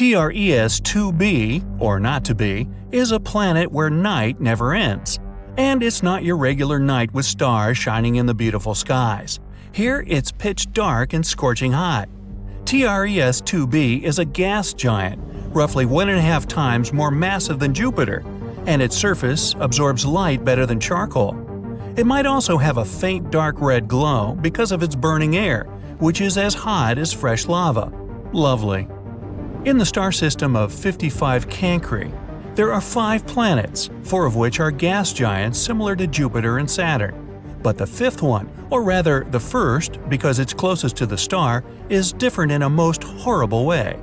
TRES-2b, or not to be, is a planet where night never ends. And it's not your regular night with stars shining in the beautiful skies. Here it's pitch dark and scorching hot. TRES-2b is a gas giant, roughly 1.5 times more massive than Jupiter, and its surface absorbs light better than charcoal. It might also have a faint dark red glow because of its burning air, which is as hot as fresh lava. Lovely. In the star system of 55 Cancri, there are 5 planets, 4 of which are gas giants similar to Jupiter and Saturn. But the 5th one, or rather the first because it's closest to the star, is different in a most horrible way.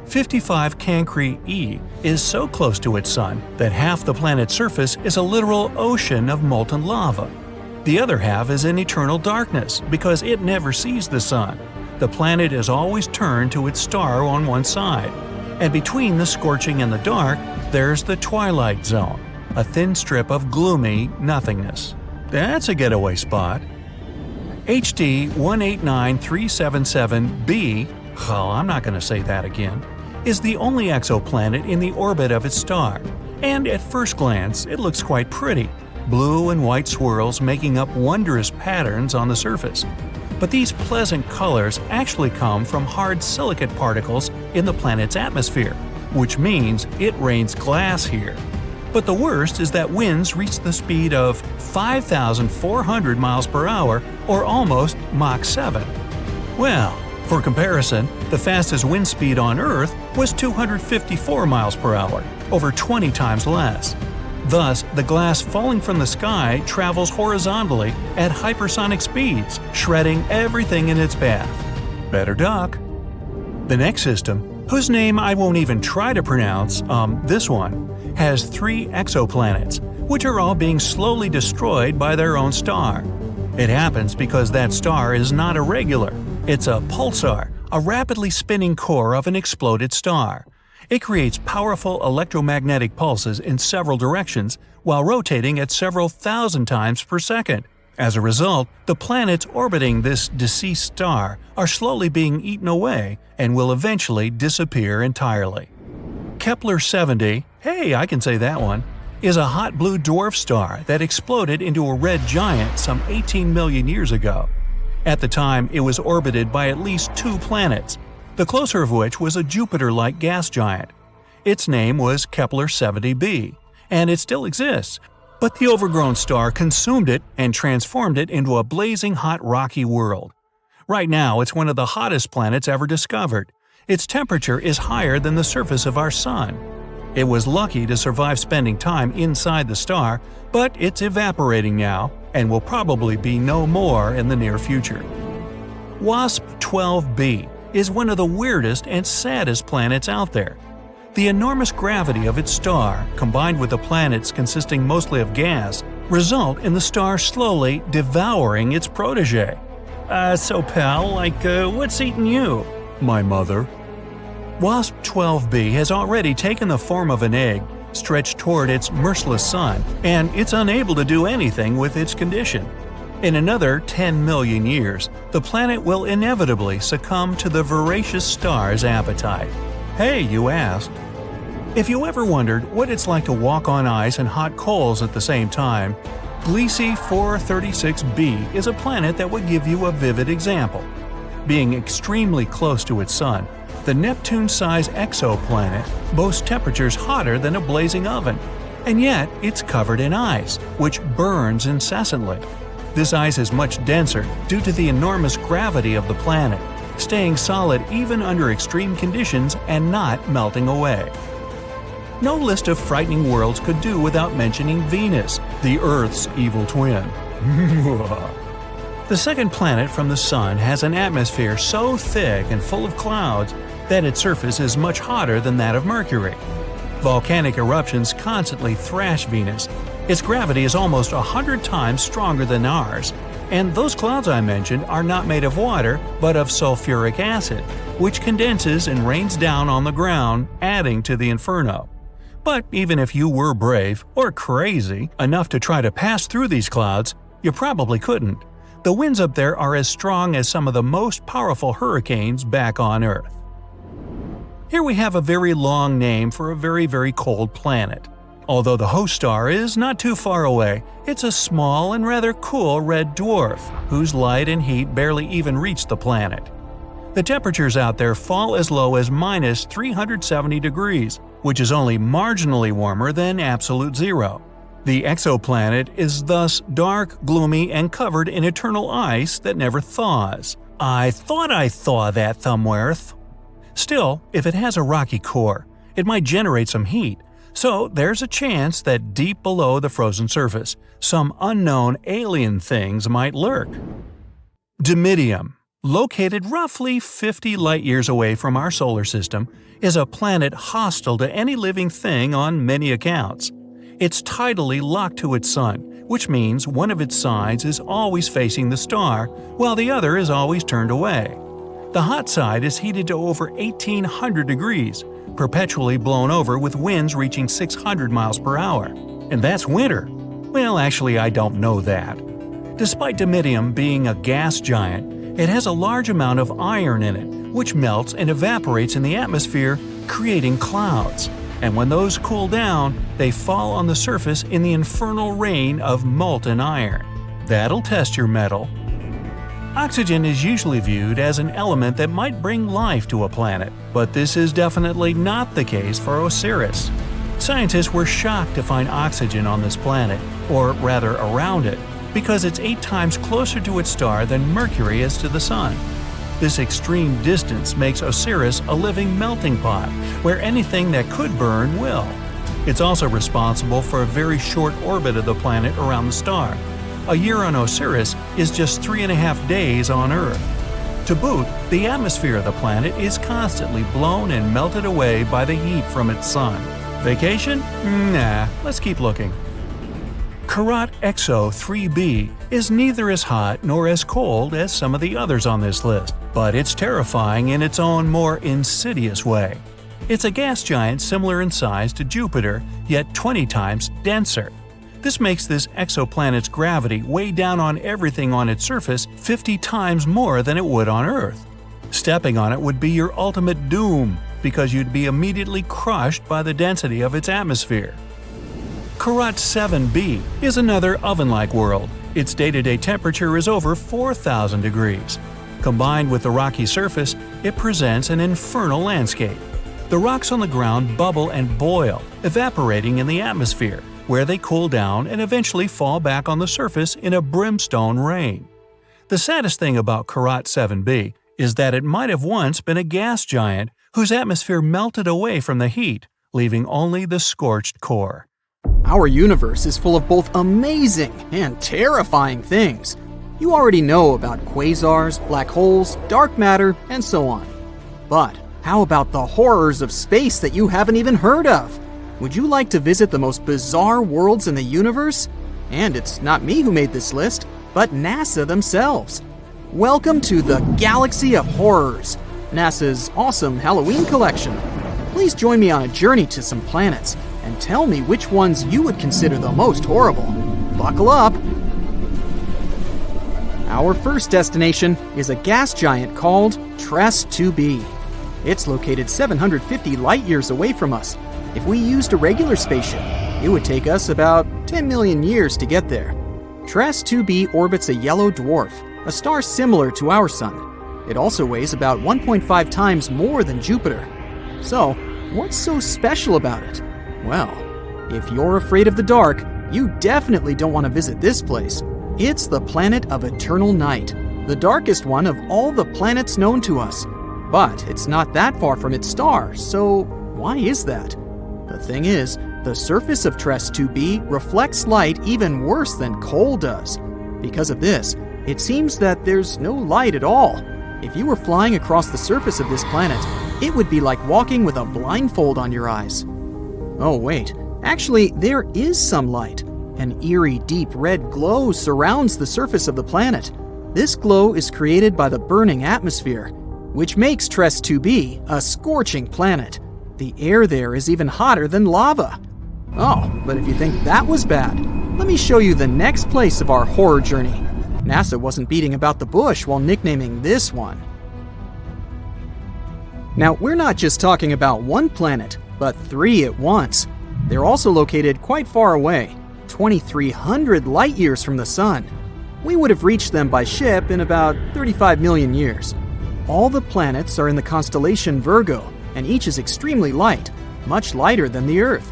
55 Cancri e is so close to its sun that half the planet's surface is a literal ocean of molten lava. The other half is in eternal darkness because it never sees the sun. The planet is always turned to its star on one side. And between the scorching and the dark, there's the twilight zone, a thin strip of gloomy nothingness. That's a getaway spot. HD 189377b, well, I'm not going to say that again, is the only exoplanet in the orbit of its star, and at first glance it looks quite pretty, blue and white swirls making up wondrous patterns on the surface. But these pleasant colors actually come from hard silicate particles in the planet's atmosphere, which means it rains glass here. But the worst is that winds reach the speed of 5,400 miles per hour, or almost Mach 7. Well, for comparison, the fastest wind speed on Earth was 254 miles per hour, over 20 times less. Thus, the glass falling from the sky travels horizontally at hypersonic speeds, shredding everything in its path. Better duck. The next system, whose name I won't even try to pronounce, this one, has 3 exoplanets, which are all being slowly destroyed by their own star. It happens because that star is not a regular. It's a pulsar, a rapidly spinning core of an exploded star. It creates powerful electromagnetic pulses in several directions while rotating at several thousand times per second. As a result, the planets orbiting this deceased star are slowly being eaten away and will eventually disappear entirely. Kepler-70, hey, I can say that one, is a hot blue dwarf star that exploded into a red giant some 18 million years ago. At the time, it was orbited by at least 2 planets, the closer of which was a Jupiter-like gas giant. Its name was Kepler-70b, and it still exists, but the overgrown star consumed it and transformed it into a blazing hot rocky world. Right now, it's one of the hottest planets ever discovered. Its temperature is higher than the surface of our Sun. It was lucky to survive spending time inside the star, but it's evaporating now and will probably be no more in the near future. WASP-12b is one of the weirdest and saddest planets out there. The enormous gravity of its star, combined with the planets consisting mostly of gas, result in the star slowly devouring its protege. So pal, what's eating you? My mother. WASP-12b has already taken the form of an egg, stretched toward its merciless sun, and it's unable to do anything with its condition. In another 10 million years, the planet will inevitably succumb to the voracious star's appetite. Hey, you asked. If you ever wondered what it's like to walk on ice and hot coals at the same time, Gliese 436b is a planet that would give you a vivid example. Being extremely close to its sun, the Neptune-sized exoplanet boasts temperatures hotter than a blazing oven, and yet it's covered in ice, which burns incessantly. This ice is much denser due to the enormous gravity of the planet, staying solid even under extreme conditions and not melting away. No list of frightening worlds could do without mentioning Venus, the Earth's evil twin. The second planet from the Sun has an atmosphere so thick and full of clouds that its surface is much hotter than that of Mercury. Volcanic eruptions constantly thrash Venus. Its gravity is almost 100 times stronger than ours, and those clouds I mentioned are not made of water but of sulfuric acid, which condenses and rains down on the ground, adding to the inferno. But even if you were brave, or crazy, enough to try to pass through these clouds, you probably couldn't. The winds up there are as strong as some of the most powerful hurricanes back on Earth. Here we have a very long name for a very, very cold planet. Although the host star is not too far away, it's a small and rather cool red dwarf, whose light and heat barely even reach the planet. The temperatures out there fall as low as minus 370 degrees, which is only marginally warmer than absolute zero. The exoplanet is thus dark, gloomy, and covered in eternal ice that never thaws. I thought I thaw that thumbworth. Still, if it has a rocky core, it might generate some heat, so there's a chance that deep below the frozen surface, some unknown alien things might lurk. Dimidium, located roughly 50 light-years away from our solar system, is a planet hostile to any living thing on many accounts. It's tidally locked to its sun, which means one of its sides is always facing the star, while the other is always turned away. The hot side is heated to over 1,800 degrees, perpetually blown over with winds reaching 600 miles per hour. And that's winter. Well, actually, I don't know that. Despite Dimidium being a gas giant, it has a large amount of iron in it, which melts and evaporates in the atmosphere, creating clouds. And when those cool down, they fall on the surface in the infernal rain of molten iron. That'll test your mettle. Oxygen is usually viewed as an element that might bring life to a planet, but this is definitely not the case for Osiris. Scientists were shocked to find oxygen on this planet, or rather around it, because it's 8 times closer to its star than Mercury is to the Sun. This extreme distance makes Osiris a living melting pot, where anything that could burn will. It's also responsible for a very short orbit of the planet around the star. A year on Osiris is just 3.5 days on Earth. To boot, the atmosphere of the planet is constantly blown and melted away by the heat from its sun. Vacation? Nah, let's keep looking. Karat Exo 3b is neither as hot nor as cold as some of the others on this list, but it's terrifying in its own more insidious way. It's a gas giant similar in size to Jupiter, yet 20 times denser. This makes this exoplanet's gravity weigh down on everything on its surface 50 times more than it would on Earth. Stepping on it would be your ultimate doom, because you'd be immediately crushed by the density of its atmosphere. Karat 7b is another oven-like world. Its day-to-day temperature is over 4,000 degrees. Combined with the rocky surface, it presents an infernal landscape. The rocks on the ground bubble and boil, evaporating in the atmosphere, where they cool down and eventually fall back on the surface in a brimstone rain. The saddest thing about Karat 7b is that it might have once been a gas giant whose atmosphere melted away from the heat, leaving only the scorched core. Our universe is full of both amazing and terrifying things. You already know about quasars, black holes, dark matter, and so on. But how about the horrors of space that you haven't even heard of? Would you like to visit the most bizarre worlds in the universe? And it's not me who made this list, but NASA themselves. Welcome to the Galaxy of Horrors, NASA's awesome Halloween collection. Please join me on a journey to some planets and tell me which ones you would consider the most horrible. Buckle up! Our first destination is a gas giant called Tress 2b. It's located 750 light-years away from us. If we used a regular spaceship, it would take us about 10 million years to get there. Tress 2b orbits a yellow dwarf, a star similar to our Sun. It also weighs about 1.5 times more than Jupiter. So, what's so special about it? Well, if you're afraid of the dark, you definitely don't want to visit this place. It's the planet of eternal night, the darkest one of all the planets known to us. But it's not that far from its star, so why is that? The thing is, the surface of Tress 2b reflects light even worse than coal does. Because of this, it seems that there's no light at all. If you were flying across the surface of this planet, it would be like walking with a blindfold on your eyes. Oh wait, actually there is some light. An eerie deep red glow surrounds the surface of the planet. This glow is created by the burning atmosphere, which makes Tress 2b a scorching planet. The air there is even hotter than lava. Oh, but if you think that was bad, let me show you the next place of our horror journey. NASA wasn't beating about the bush while nicknaming this one. Now, we're not just talking about one planet, but 3 at once. They're also located quite far away, 2,300 light years from the Sun. We would have reached them by ship in about 35 million years. All the planets are in the constellation Virgo, and each is extremely light, much lighter than the Earth.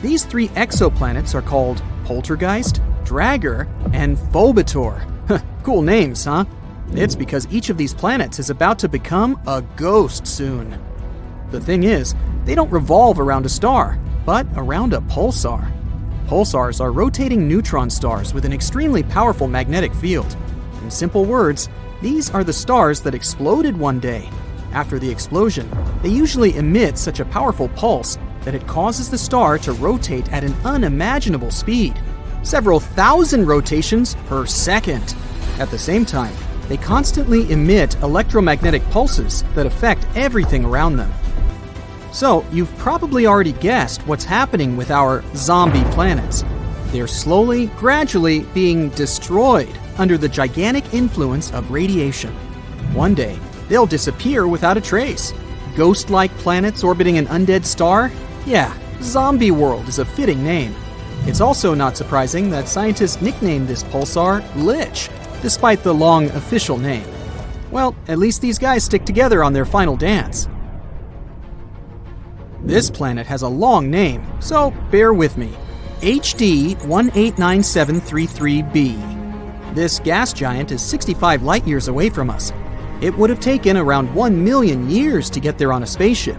These 3 exoplanets are called Poltergeist, Dragger, and Phobator. Cool names, huh? It's because each of these planets is about to become a ghost soon. The thing is, they don't revolve around a star, but around a pulsar. Pulsars are rotating neutron stars with an extremely powerful magnetic field. In simple words, these are the stars that exploded one day. After the explosion, they usually emit such a powerful pulse that it causes the star to rotate at an unimaginable speed, several thousand rotations per second. At the same time, they constantly emit electromagnetic pulses that affect everything around them. So, you've probably already guessed what's happening with our zombie planets. They're slowly, gradually being destroyed under the gigantic influence of radiation. One day, they'll disappear without a trace. Ghost-like planets orbiting an undead star? Yeah, Zombie World is a fitting name. It's also not surprising that scientists nicknamed this pulsar Lich, despite the long official name. Well, at least these guys stick together on their final dance. This planet has a long name, so bear with me. HD 189733b. This gas giant is 65 light years away from us. It would have taken around 1 million years to get there on a spaceship.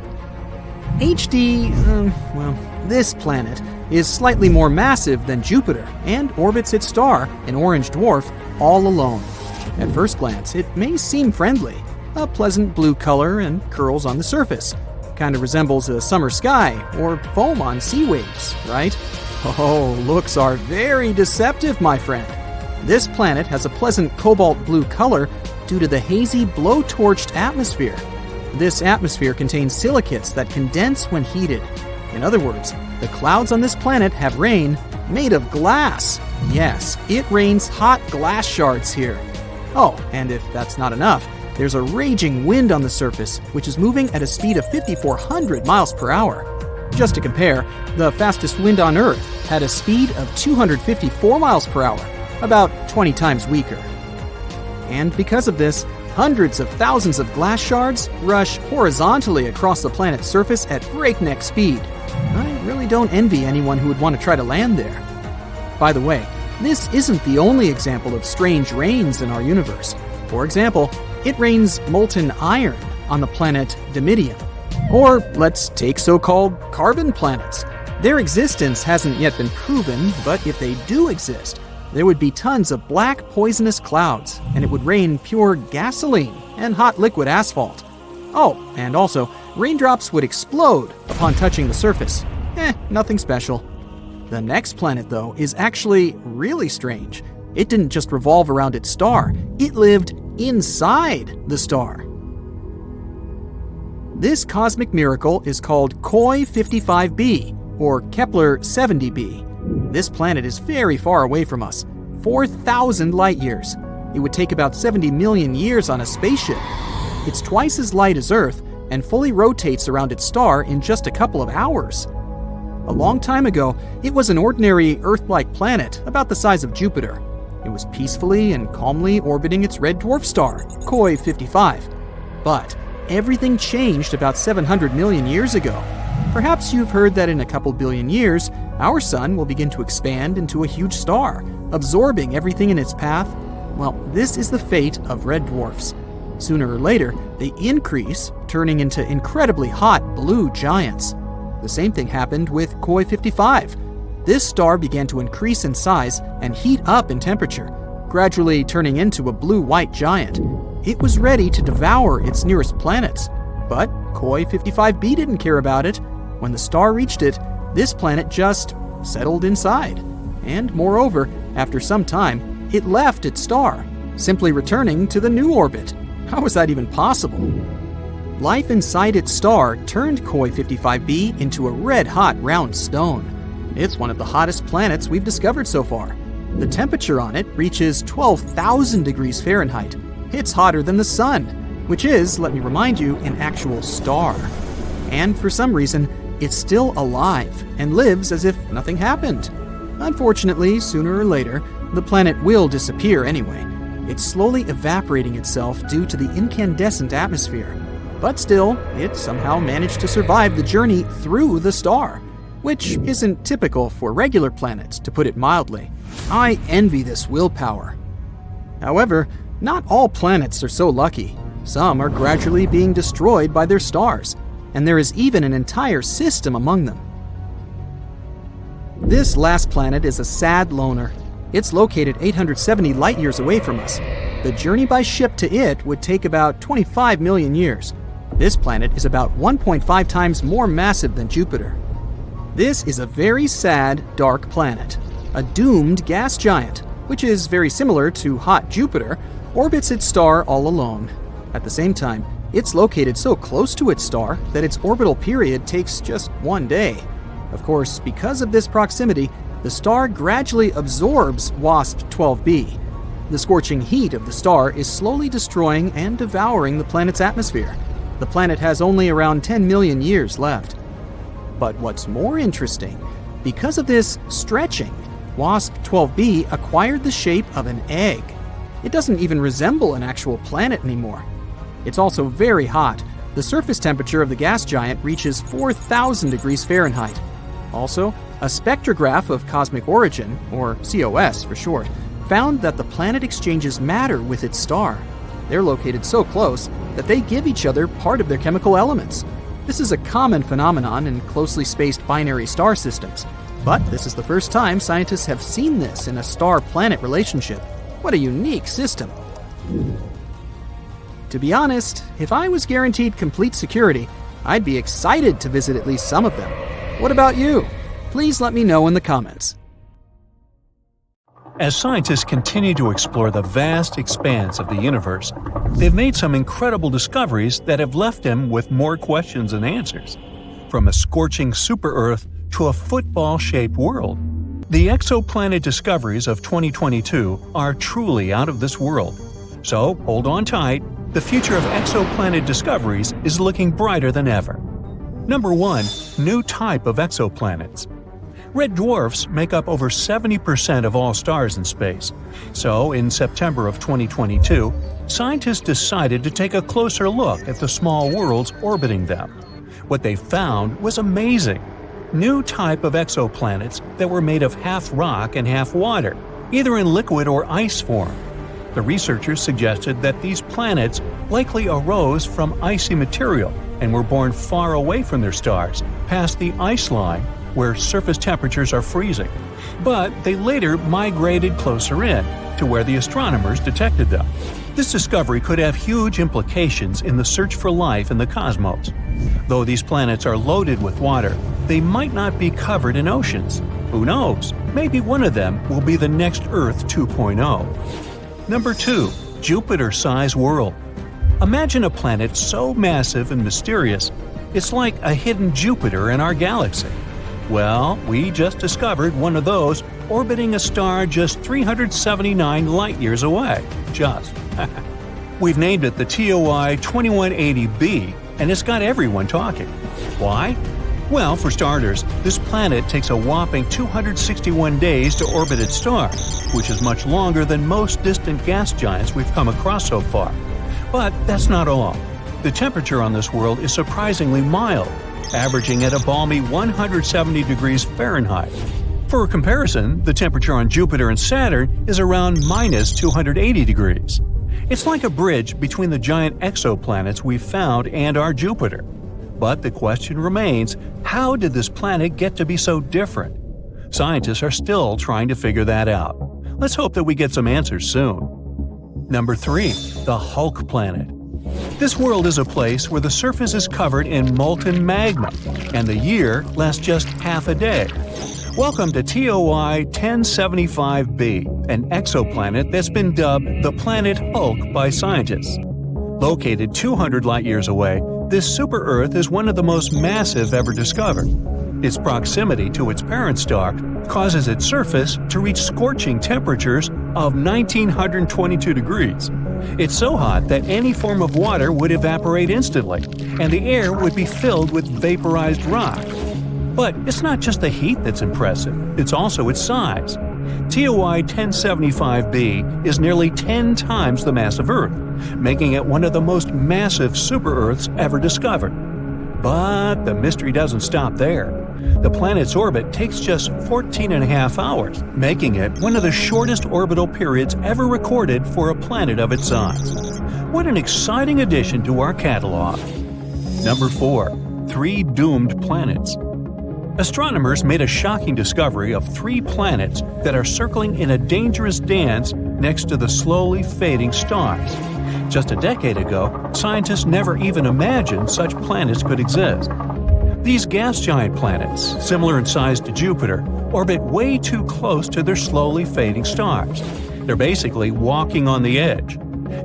This planet is slightly more massive than Jupiter and orbits its star, an orange dwarf, all alone. At first glance, it may seem friendly. A pleasant blue color and curls on the surface. Kind of resembles a summer sky or foam on sea waves, right? Oh, looks are very deceptive, my friend. This planet has a pleasant cobalt blue color due to the hazy blowtorched atmosphere. This atmosphere contains silicates that condense when heated. In other words, the clouds on this planet have rain made of glass. Yes, it rains hot glass shards here. Oh, and if that's not enough, there's a raging wind on the surface, which is moving at a speed of 5,400 miles per hour. Just to compare, the fastest wind on Earth had a speed of 254 miles per hour, about 20 times weaker. And because of this, hundreds of thousands of glass shards rush horizontally across the planet's surface at breakneck speed. I really don't envy anyone who would want to try to land there. By the way, this isn't the only example of strange rains in our universe. For example, it rains molten iron on the planet Dimidium. Or let's take so-called carbon planets. Their existence hasn't yet been proven, but if they do exist, there would be tons of black poisonous clouds, and it would rain pure gasoline and hot liquid asphalt. Oh, and also, raindrops would explode upon touching the surface. Nothing special. The next planet, though, is actually really strange. It didn't just revolve around its star, it lived inside the star. This cosmic miracle is called Koi 55b, or Kepler 70b. This planet is very far away from us, 4,000 light years. It would take about 70 million years on a spaceship. It's twice as light as Earth and fully rotates around its star in just a couple of hours. A long time ago, it was an ordinary Earth-like planet about the size of Jupiter. It was peacefully and calmly orbiting its red dwarf star, Koi 55. But everything changed about 700 million years ago. Perhaps you've heard that in a couple billion years, our sun will begin to expand into a huge star, absorbing everything in its path. Well, this is the fate of red dwarfs. Sooner or later, they increase, turning into incredibly hot blue giants. The same thing happened with Koi 55. This star began to increase in size and heat up in temperature, gradually turning into a blue-white giant. It was ready to devour its nearest planets. But Koi 55b didn't care about it. When the star reached it, this planet just settled inside. And moreover, after some time, it left its star, simply returning to the new orbit. How was that even possible? Life inside its star turned Koi 55b into a red-hot round stone. It's one of the hottest planets we've discovered so far. The temperature on it reaches 12,000 degrees Fahrenheit. It's hotter than the sun. which is, let me remind you, an actual star. And for some reason, it's still alive and lives as if nothing happened. Unfortunately, sooner or later, the planet will disappear anyway. It's slowly evaporating itself due to the incandescent atmosphere. But still, it somehow managed to survive the journey through the star, which isn't typical for regular planets, to put it mildly. I envy this willpower. However, not all planets are so lucky. Some are gradually being destroyed by their stars, and there is even an entire system among them. This last planet is a sad loner. It's located 870 light-years away from us. The journey by ship to it would take about 25 million years. This planet is about 1.5 times more massive than Jupiter. This is a very sad, dark planet. A doomed gas giant, which is very similar to hot Jupiter, orbits its star all alone. At the same time, it's located so close to its star that its orbital period takes just 1 day. Of course, because of this proximity, the star gradually absorbs WASP-12b. The scorching heat of the star is slowly destroying and devouring the planet's atmosphere. The planet has only around 10 million years left. But what's more interesting, because of this stretching, WASP-12b acquired the shape of an egg. It doesn't even resemble an actual planet anymore. It's also very hot. The surface temperature of the gas giant reaches 4,000 degrees Fahrenheit. Also, a spectrograph of cosmic origin, or COS for short, found that the planet exchanges matter with its star. They're located so close that they give each other part of their chemical elements. This is a common phenomenon in closely spaced binary star systems, but this is the first time scientists have seen this in a star-planet relationship. What a unique system. To be honest, if I was guaranteed complete security, I'd be excited to visit at least some of them. What about you? Please let me know in the comments. As scientists continue to explore the vast expanse of the universe, they've made some incredible discoveries that have left them with more questions than answers. From a scorching super-Earth to a football-shaped world, the exoplanet discoveries of 2022 are truly out of this world. So hold on tight, the future of exoplanet discoveries is looking brighter than ever. Number 1. New type of exoplanets. Red dwarfs make up over 70% of all stars in space. So, in September of 2022, scientists decided to take a closer look at the small worlds orbiting them. What they found was amazing. New type of exoplanets that were made of half rock and half water, either in liquid or ice form. The researchers suggested that these planets likely arose from icy material and were born far away from their stars, past the ice line, where surface temperatures are freezing. But they later migrated closer in, to where the astronomers detected them. This discovery could have huge implications in the search for life in the cosmos. Though these planets are loaded with water, they might not be covered in oceans. Who knows? Maybe one of them will be the next Earth 2.0. Number 2. Jupiter-sized world. Imagine a planet so massive and mysterious, it's like a hidden Jupiter in our galaxy. Well, we just discovered one of those orbiting a star just 379 light-years away. Just. We've named it the TOI 2180b, and it's got everyone talking. Why? Well, for starters, this planet takes a whopping 261 days to orbit its star, which is much longer than most distant gas giants we've come across so far. But that's not all. The temperature on this world is surprisingly mild, averaging at a balmy 170 degrees Fahrenheit. For comparison, the temperature on Jupiter and Saturn is around minus 280 degrees. It's like a bridge between the giant exoplanets we've found and our Jupiter. But the question remains, how did this planet get to be so different? Scientists are still trying to figure that out. Let's hope that we get some answers soon. Number 3. The Hulk planet. This world is a place where the surface is covered in molten magma, and the year lasts just half a day. Welcome to TOI 1075b, an exoplanet that's been dubbed the planet Hulk by scientists. Located 200 light-years away, this super-Earth is one of the most massive ever discovered. Its proximity to its parent star causes its surface to reach scorching temperatures of 1922 degrees. It's so hot that any form of water would evaporate instantly, and the air would be filled with vaporized rock. But it's not just the heat that's impressive, it's also its size. TOI 1075b is nearly 10 times the mass of Earth, making it one of the most massive super-Earths ever discovered. But the mystery doesn't stop there. The planet's orbit takes just 14.5 hours, making it one of the shortest orbital periods ever recorded for a planet of its size. What an exciting addition to our catalog! Number 4. 3 doomed planets. Astronomers made a shocking discovery of 3 planets that are circling in a dangerous dance next to the slowly fading stars. Just a decade ago, scientists never even imagined such planets could exist. These gas giant planets, similar in size to Jupiter, orbit way too close to their slowly fading stars. They're basically walking on the edge.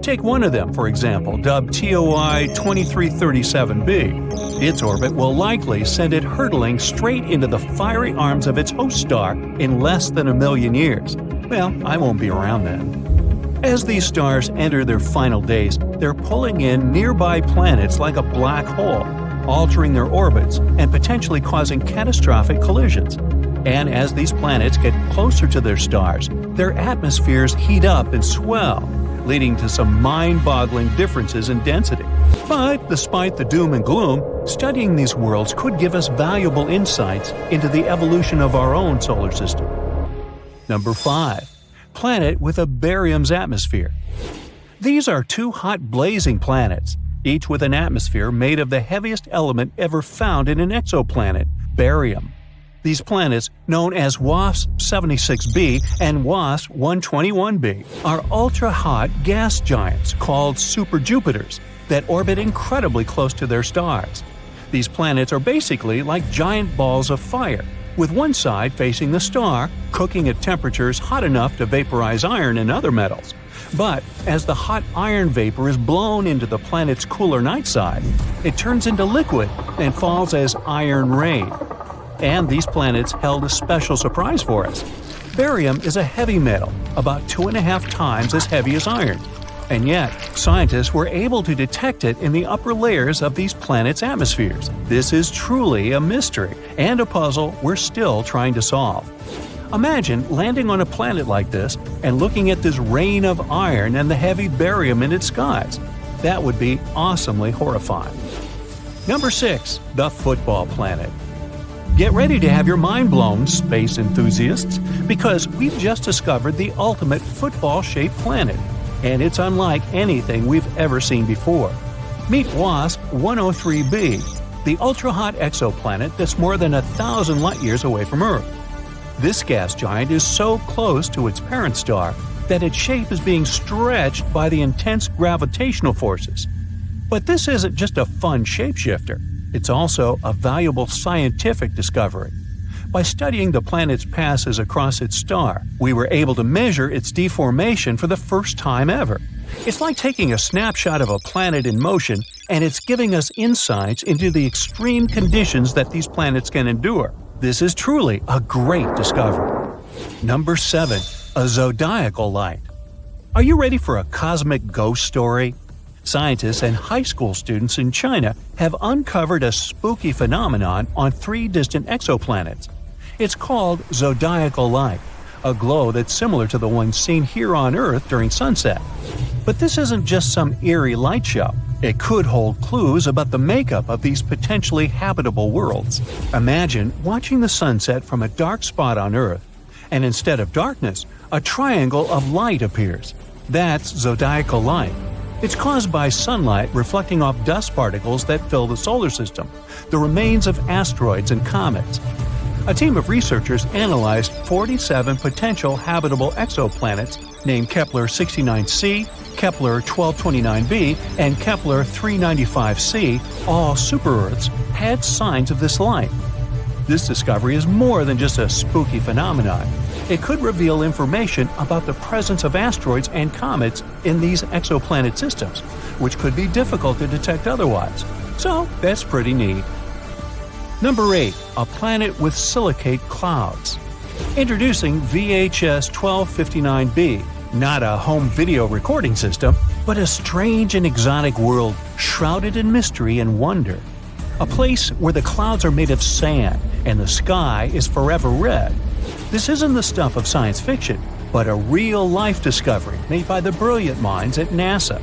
Take one of them, for example, dubbed TOI 2337b. Its orbit will likely send it hurtling straight into the fiery arms of its host star in less than 1 million years. Well, I won't be around then. As these stars enter their final days, they're pulling in nearby planets like a black hole, altering their orbits and potentially causing catastrophic collisions. And as these planets get closer to their stars, their atmospheres heat up and swell, leading to some mind-boggling differences in density. But despite the doom and gloom, studying these worlds could give us valuable insights into the evolution of our own solar system. Number 5. Planet with a barium's atmosphere. These are 2 hot blazing planets, each with an atmosphere made of the heaviest element ever found in an exoplanet, barium. These planets, known as WASP-76b and WASP-121b, are ultra-hot gas giants called superjupiters that orbit incredibly close to their stars. These planets are basically like giant balls of fire, with one side facing the star, cooking at temperatures hot enough to vaporize iron and other metals. But as the hot iron vapor is blown into the planet's cooler night side, it turns into liquid and falls as iron rain. And these planets held a special surprise for us. Barium is a heavy metal, about 2.5 times as heavy as iron. And yet, scientists were able to detect it in the upper layers of these planets' atmospheres. This is truly a mystery, and a puzzle we're still trying to solve. Imagine landing on a planet like this and looking at this rain of iron and the heavy barium in its skies. That would be awesomely horrifying. Number 6. The Football Planet. Get ready to have your mind blown, space enthusiasts, because we've just discovered the ultimate football-shaped planet, and it's unlike anything we've ever seen before. Meet WASP-103b, the ultra-hot exoplanet that's more than 1,000 light-years away from Earth. This gas giant is so close to its parent star that its shape is being stretched by the intense gravitational forces. But this isn't just a fun shapeshifter. It's also a valuable scientific discovery. By studying the planet's passes across its star, we were able to measure its deformation for the first time ever. It's like taking a snapshot of a planet in motion, and it's giving us insights into the extreme conditions that these planets can endure. This is truly a great discovery. Number 7. A zodiacal light. Are you ready for a cosmic ghost story? Scientists and high school students in China have uncovered a spooky phenomenon on 3 distant exoplanets. It's called zodiacal light, a glow that's similar to the one seen here on Earth during sunset. But this isn't just some eerie light show. It could hold clues about the makeup of these potentially habitable worlds. Imagine watching the sunset from a dark spot on Earth, and instead of darkness, a triangle of light appears. That's zodiacal light. It's caused by sunlight reflecting off dust particles that fill the solar system, the remains of asteroids and comets. A team of researchers analyzed 47 potential habitable exoplanets named Kepler-69c, Kepler-1229b, and Kepler-395c, all super-Earths, had signs of this light. This discovery is more than just a spooky phenomenon. It could reveal information about the presence of asteroids and comets in these exoplanet systems, which could be difficult to detect otherwise. So that's pretty neat. Number 8. A planet with silicate clouds. Introducing VHS 1259b, not a home video recording system, but a strange and exotic world shrouded in mystery and wonder. A place where the clouds are made of sand and the sky is forever red. This isn't the stuff of science fiction, but a real-life discovery made by the brilliant minds at NASA.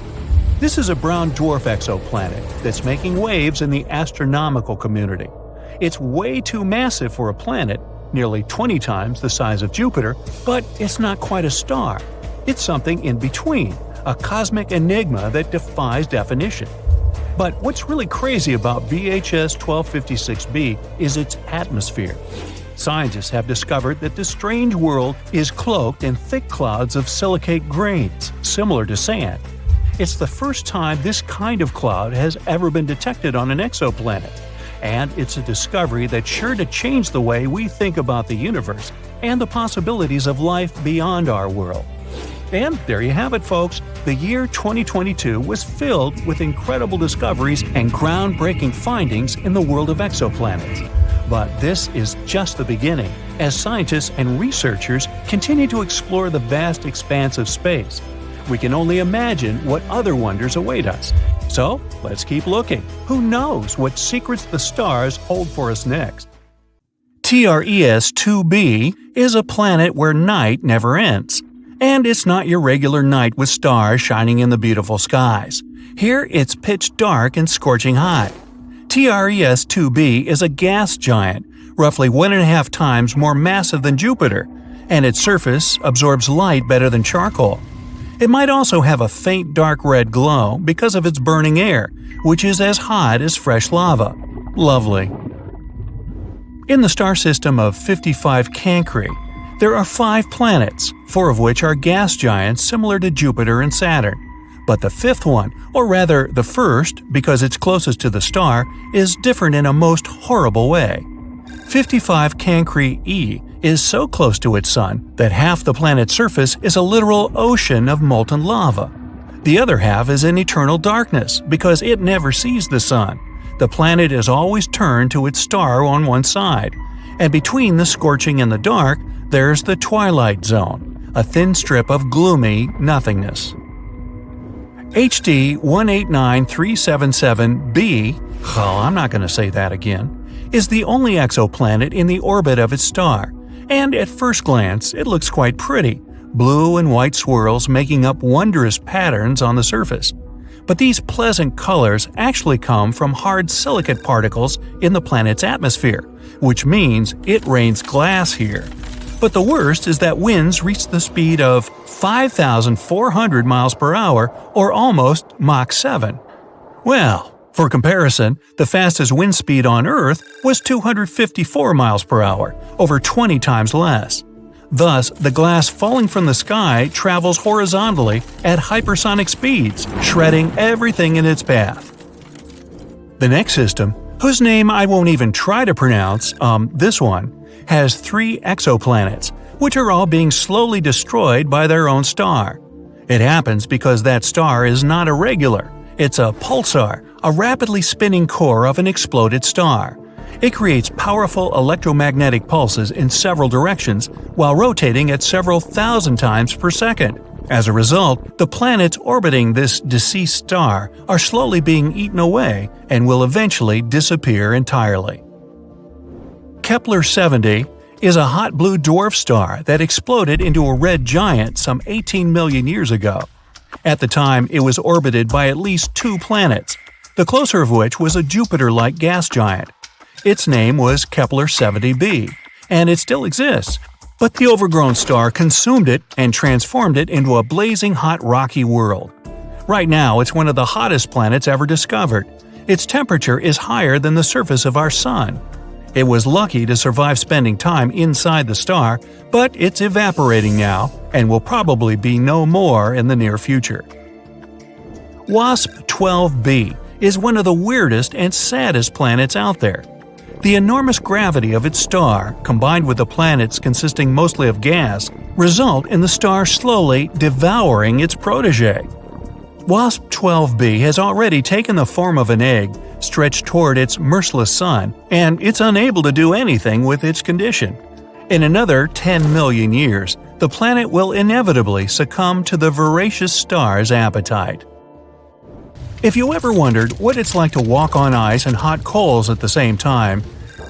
This is a brown dwarf exoplanet that's making waves in the astronomical community. It's way too massive for a planet, nearly 20 times the size of Jupiter, but it's not quite a star. It's something in between, a cosmic enigma that defies definition. But what's really crazy about VHS 1256b is its atmosphere. Scientists have discovered that this strange world is cloaked in thick clouds of silicate grains, similar to sand. It's the first time this kind of cloud has ever been detected on an exoplanet. And it's a discovery that's sure to change the way we think about the universe and the possibilities of life beyond our world. And there you have it, folks. The year 2022 was filled with incredible discoveries and groundbreaking findings in the world of exoplanets. But this is just the beginning, as scientists and researchers continue to explore the vast expanse of space. We can only imagine what other wonders await us. So, let's keep looking. Who knows what secrets the stars hold for us next? TRES-2b is a planet where night never ends. And it's not your regular night with stars shining in the beautiful skies. Here it's pitch dark and scorching hot. TRES-2b is a gas giant, roughly 1.5 times more massive than Jupiter, and its surface absorbs light better than charcoal. It might also have a faint dark red glow because of its burning air, which is as hot as fresh lava. Lovely. In the star system of 55 Cancri, there are 5 planets, 4 of which are gas giants similar to Jupiter and Saturn. But the 5th one, or rather the first, because it's closest to the star, is different in a most horrible way. 55 Cancri E is so close to its sun that half the planet's surface is a literal ocean of molten lava. The other half is in eternal darkness because it never sees the sun. The planet is always turned to its star on one side, and between the scorching and the dark, there's the twilight zone, a thin strip of gloomy nothingness. HD 189377b, I'm not going to say that again, is the only exoplanet in the orbit of its star, and at first glance it looks quite pretty, blue and white swirls making up wondrous patterns on the surface. But these pleasant colors actually come from hard silicate particles in the planet's atmosphere, which means it rains glass here. But the worst is that winds reach the speed of 5,400 miles per hour, or almost Mach 7. Well, for comparison, the fastest wind speed on Earth was 254 miles per hour, over 20 times less. Thus, the glass falling from the sky travels horizontally at hypersonic speeds, shredding everything in its path. The next system, whose name I won't even try to pronounce, this one, has 3 exoplanets, which are all being slowly destroyed by their own star. It happens because that star is not a regular. It's a pulsar, a rapidly spinning core of an exploded star. It creates powerful electromagnetic pulses in several directions while rotating at several thousand times per second. As a result, the planets orbiting this deceased star are slowly being eaten away and will eventually disappear entirely. Kepler-70 is a hot blue dwarf star that exploded into a red giant some 18 million years ago. At the time, it was orbited by at least 2 planets, the closer of which was a Jupiter-like gas giant. Its name was Kepler-70b, and it still exists, but the overgrown star consumed it and transformed it into a blazing hot rocky world. Right now, it's one of the hottest planets ever discovered. Its temperature is higher than the surface of our Sun. It was lucky to survive spending time inside the star, but it's evaporating now and will probably be no more in the near future. WASP-12b is one of the weirdest and saddest planets out there. The enormous gravity of its star, combined with the planets consisting mostly of gas, result in the star slowly devouring its protege. WASP-12b has already taken the form of an egg, stretched toward its merciless sun, and it's unable to do anything with its condition. In another 10 million years, the planet will inevitably succumb to the voracious star's appetite. If you ever wondered what it's like to walk on ice and hot coals at the same time,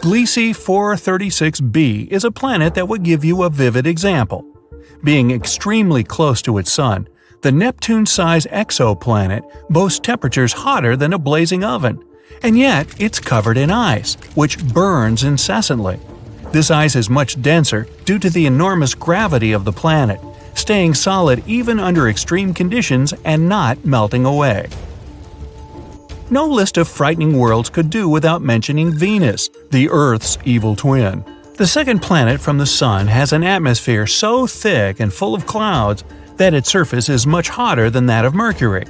Gliese 436b is a planet that would give you a vivid example. Being extremely close to its sun, the Neptune-sized exoplanet boasts temperatures hotter than a blazing oven, and yet it's covered in ice, which burns incessantly. This ice is much denser due to the enormous gravity of the planet, staying solid even under extreme conditions and not melting away. No list of frightening worlds could do without mentioning Venus, the Earth's evil twin. The second planet from the Sun has an atmosphere so thick and full of clouds that its surface is much hotter than that of Mercury.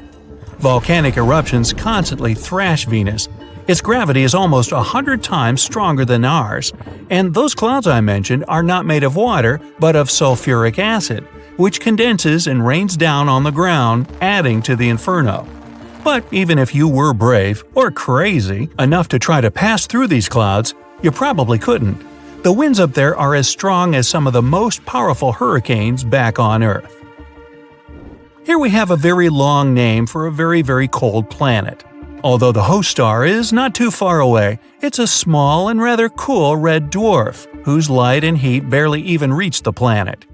Volcanic eruptions constantly thrash Venus. Its gravity is almost 100 times stronger than ours, and those clouds I mentioned are not made of water but of sulfuric acid, which condenses and rains down on the ground, adding to the inferno. But even if you were brave, or crazy, enough to try to pass through these clouds, you probably couldn't. The winds up there are as strong as some of the most powerful hurricanes back on Earth. Here we have a very long name for a very cold planet. Although the host star is not too far away, it's a small and rather cool red dwarf, whose light and heat barely even reach the planet.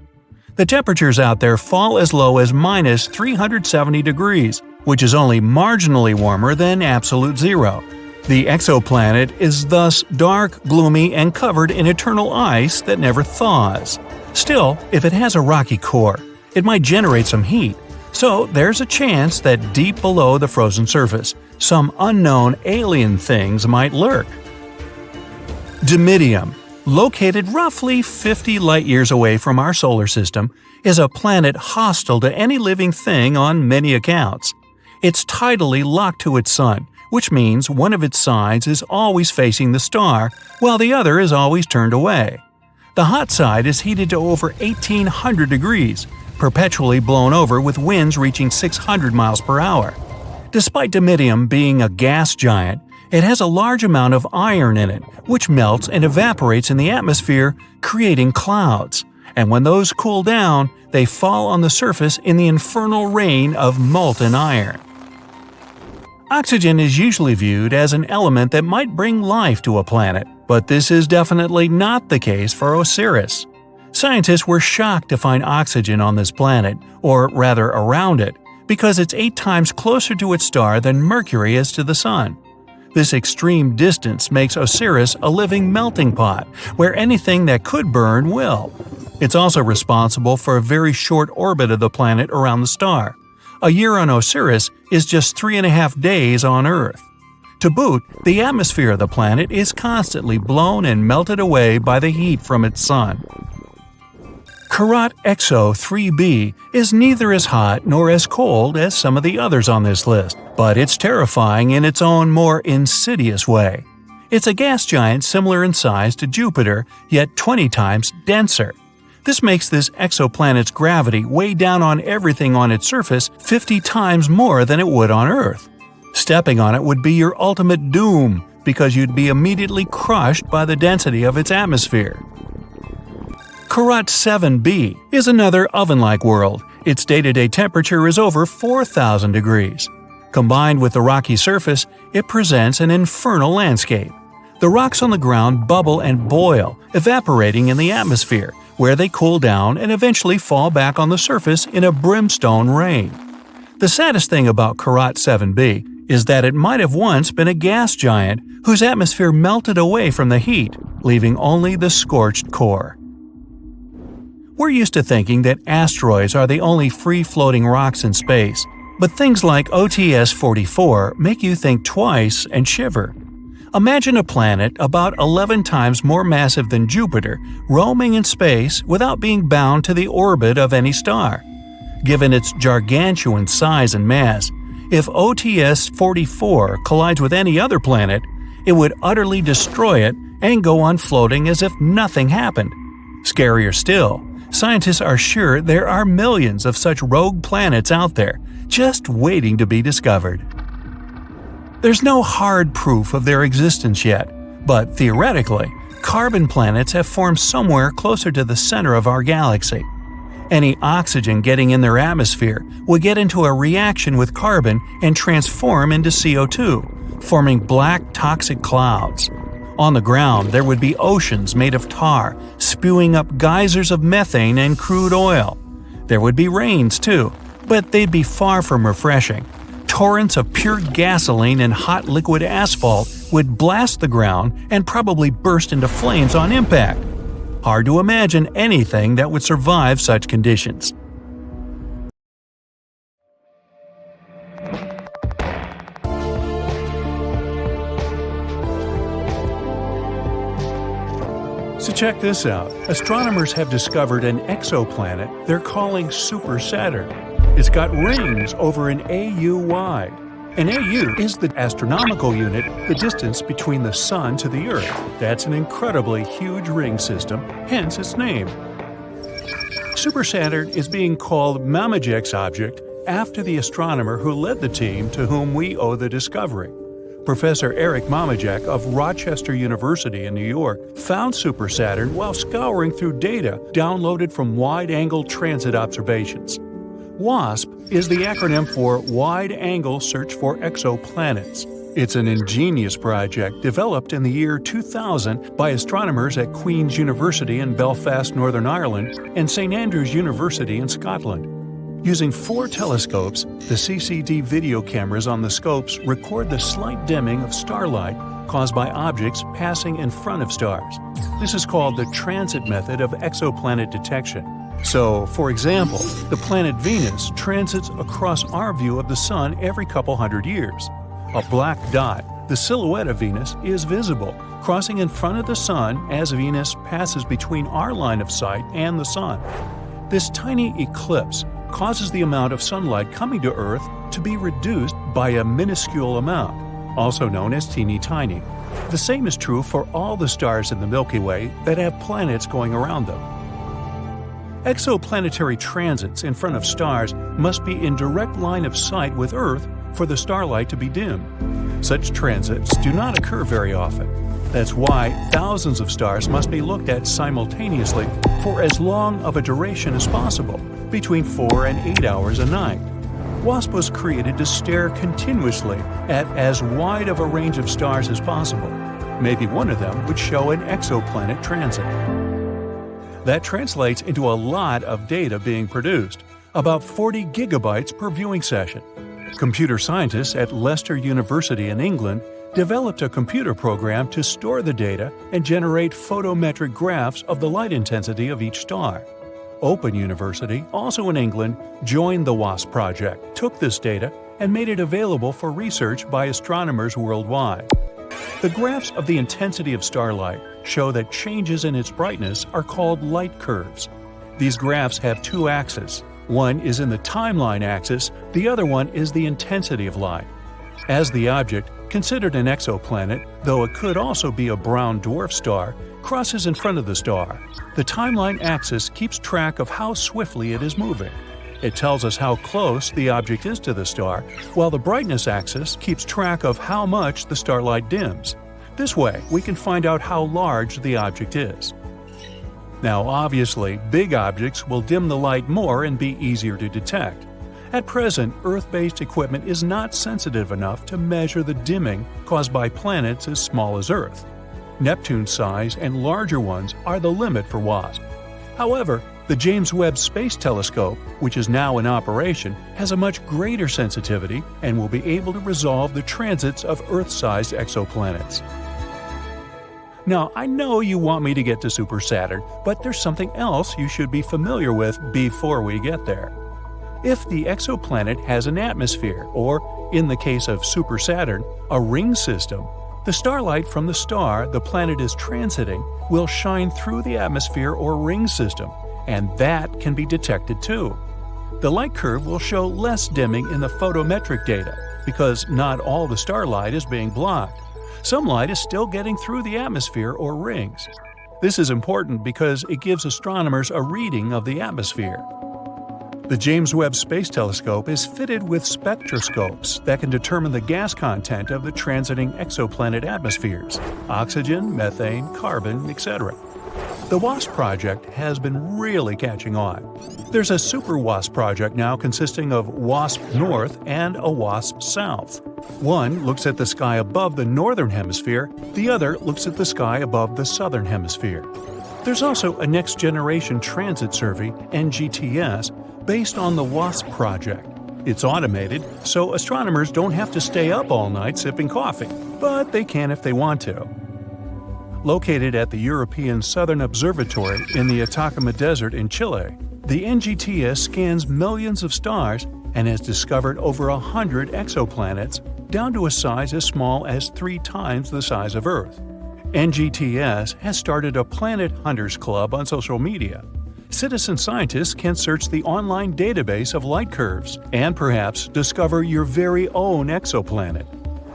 The temperatures out there fall as low as minus 370 degrees, which is only marginally warmer than absolute zero. The exoplanet is thus dark, gloomy, and covered in eternal ice that never thaws. Still, if it has a rocky core, it might generate some heat, so there's a chance that deep below the frozen surface, some unknown alien things might lurk. Dimidium, located roughly 50 light-years away from our solar system, is a planet hostile to any living thing on many accounts. It's tidally locked to its sun, which means one of its sides is always facing the star, while the other is always turned away. The hot side is heated to over 1800 degrees, perpetually blown over with winds reaching 600 miles per hour. Despite Dimidium being a gas giant, it has a large amount of iron in it, which melts and evaporates in the atmosphere, creating clouds. And when those cool down, they fall on the surface in the infernal rain of molten iron. Oxygen is usually viewed as an element that might bring life to a planet, but this is definitely not the case for Osiris. Scientists were shocked to find oxygen on this planet, or rather around it, because it's 8 times closer to its star than Mercury is to the Sun. This extreme distance makes Osiris a living melting pot, where anything that could burn will. It's also responsible for a very short orbit of the planet around the star. A year on Osiris is just 3.5 days on Earth. To boot, the atmosphere of the planet is constantly blown and melted away by the heat from its sun. Karat Exo 3b is neither as hot nor as cold as some of the others on this list, but it's terrifying in its own more insidious way. It's a gas giant similar in size to Jupiter, yet 20 times denser. This makes this exoplanet's gravity weigh down on everything on its surface 50 times more than it would on Earth. Stepping on it would be your ultimate doom, because you'd be immediately crushed by the density of its atmosphere. Karat 7b is another oven-like world. Its day-to-day temperature is over 4,000 degrees. Combined with the rocky surface, it presents an infernal landscape. The rocks on the ground bubble and boil, evaporating in the atmosphere, where they cool down and eventually fall back on the surface in a brimstone rain. The saddest thing about Karat 7b is that it might have once been a gas giant whose atmosphere melted away from the heat, leaving only the scorched core. We're used to thinking that asteroids are the only free-floating rocks in space, but things like OTS-44 make you think twice and shiver. Imagine a planet about 11 times more massive than Jupiter roaming in space without being bound to the orbit of any star. Given its gargantuan size and mass, if OTS-44 collides with any other planet, it would utterly destroy it and go on floating as if nothing happened. Scarier still, scientists are sure there are millions of such rogue planets out there, just waiting to be discovered. There's no hard proof of their existence yet, but theoretically, carbon planets have formed somewhere closer to the center of our galaxy. Any oxygen getting in their atmosphere would get into a reaction with carbon and transform into CO2, forming black toxic clouds. On the ground, there would be oceans made of tar, spewing up geysers of methane and crude oil. There would be rains too, but they'd be far from refreshing. Torrents of pure gasoline and hot liquid asphalt would blast the ground and probably burst into flames on impact. Hard to imagine anything that would survive such conditions. So check this out. Astronomers have discovered an exoplanet they're calling Super Saturn. It's got rings over an AU wide. An AU is the astronomical unit, the distance between the Sun to the Earth. That's an incredibly huge ring system, hence its name. Super Saturn is being called Mamajek's object after the astronomer who led the team to whom we owe the discovery. Professor Eric Mamajek of Rochester University in New York found Super Saturn while scouring through data downloaded from wide-angle transit observations. WASP is the acronym for Wide Angle Search for Exoplanets. It's an ingenious project developed in the year 2000 by astronomers at Queen's University in Belfast, Northern Ireland, and St Andrews University in Scotland. Using 4 telescopes, the CCD video cameras on the scopes record the slight dimming of starlight caused by objects passing in front of stars. This is called the transit method of exoplanet detection. So, for example, the planet Venus transits across our view of the Sun every couple hundred years. A black dot, the silhouette of Venus, is visible, crossing in front of the Sun as Venus passes between our line of sight and the Sun. This tiny eclipse causes the amount of sunlight coming to Earth to be reduced by a minuscule amount, also known as teeny tiny. The same is true for all the stars in the Milky Way that have planets going around them. Exoplanetary transits in front of stars must be in direct line of sight with Earth for the starlight to be dimmed. Such transits do not occur very often. That's why thousands of stars must be looked at simultaneously for as long of a duration as possible, between 4 and 8 hours a night. WASP was created to stare continuously at as wide of a range of stars as possible. Maybe one of them would show an exoplanet transit. That translates into a lot of data being produced, about 40 gigabytes per viewing session. Computer scientists at Leicester University in England developed a computer program to store the data and generate photometric graphs of the light intensity of each star. Open University, also in England, joined the WASP project, took this data, and made it available for research by astronomers worldwide. The graphs of the intensity of starlight show that changes in its brightness are called light curves. These graphs have 2 axes. One is in the timeline axis, the other one is the intensity of light. As the object, considered an exoplanet, though it could also be a brown dwarf star, crosses in front of the star, the timeline axis keeps track of how swiftly it is moving. It tells us how close the object is to the star, while the brightness axis keeps track of how much the starlight dims. This way, we can find out how large the object is. Now, obviously, big objects will dim the light more and be easier to detect. At present, Earth-based equipment is not sensitive enough to measure the dimming caused by planets as small as Earth. Neptune's size and larger ones are the limit for WASP. However, the James Webb Space Telescope, which is now in operation, has a much greater sensitivity and will be able to resolve the transits of Earth-sized exoplanets. Now, I know you want me to get to Super Saturn, but there's something else you should be familiar with before we get there. If the exoplanet has an atmosphere, or, in the case of Super Saturn, a ring system, the starlight from the star the planet is transiting will shine through the atmosphere or ring system, and that can be detected too. The light curve will show less dimming in the photometric data, because not all the starlight is being blocked. Some light is still getting through the atmosphere or rings. This is important because it gives astronomers a reading of the atmosphere. The James Webb Space Telescope is fitted with spectroscopes that can determine the gas content of the transiting exoplanet atmospheres: oxygen, methane, carbon, etc. The WASP project has been really catching on. There's a Super WASP project now consisting of WASP North and a WASP South. One looks at the sky above the northern hemisphere, the other looks at the sky above the southern hemisphere. There's also a Next Generation Transit Survey, NGTS, based on the WASP project. It's automated, so astronomers don't have to stay up all night sipping coffee, but they can if they want to. Located at the European Southern Observatory in the Atacama Desert in Chile, the NGTS scans millions of stars and has discovered over 100 exoplanets, down to a size as small as 3 times the size of Earth. NGTS has started a Planet Hunters Club on social media. Citizen scientists can search the online database of light curves and perhaps discover your very own exoplanet.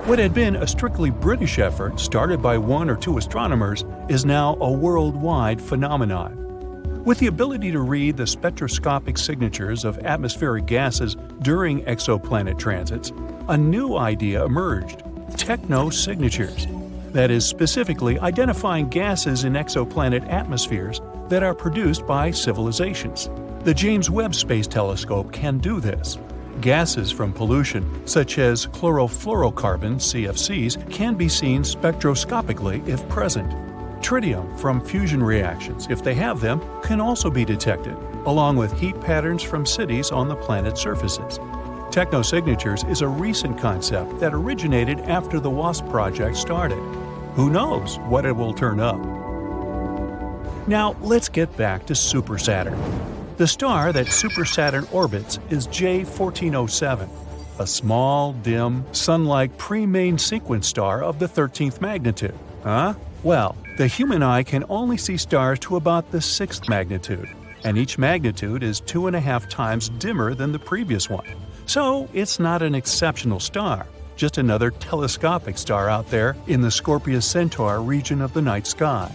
What had been a strictly British effort started by 1 or 2 astronomers is now a worldwide phenomenon. With the ability to read the spectroscopic signatures of atmospheric gases during exoplanet transits, a new idea emerged: technosignatures. That is, specifically identifying gases in exoplanet atmospheres that are produced by civilizations. The James Webb Space Telescope can do this. Gases from pollution, such as chlorofluorocarbons (CFCs), can be seen spectroscopically if present. Tritium from fusion reactions, if they have them, can also be detected, along with heat patterns from cities on the planet's surfaces. Technosignatures is a recent concept that originated after the WASP project started. Who knows what it will turn up? Now let's get back to Super Saturn. The star that Super Saturn orbits is J1407, a small, dim, sun-like pre-main sequence star of the 13th magnitude. Well, the human eye can only see stars to about the 6th magnitude, and each magnitude is 2.5 times dimmer than the previous one. So it's not an exceptional star, just another telescopic star out there in the Scorpio-Centaur region of the night sky.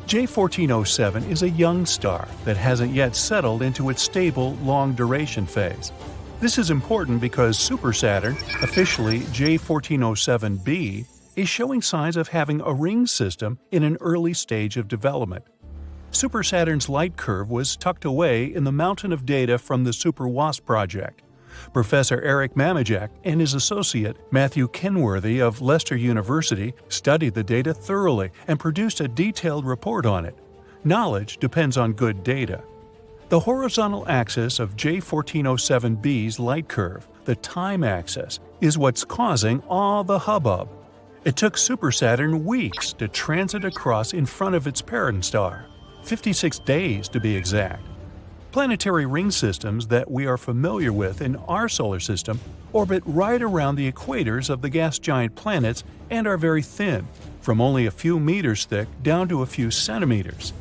J1407 is a young star that hasn't yet settled into its stable, long-duration phase. This is important because Super Saturn, officially J1407b, is showing signs of having a ring system in an early stage of development. Super Saturn's light curve was tucked away in the mountain of data from the Super WASP project. Professor Eric Mamajek and his associate Matthew Kenworthy of Leicester University studied the data thoroughly and produced a detailed report on it. Knowledge depends on good data. The horizontal axis of J1407b's light curve, the time axis, is what's causing all the hubbub. It took Super Saturn weeks to transit across in front of its parent star, 56 days to be exact. Planetary ring systems that we are familiar with in our solar system orbit right around the equators of the gas giant planets and are very thin, from only a few meters thick down to a few centimeters.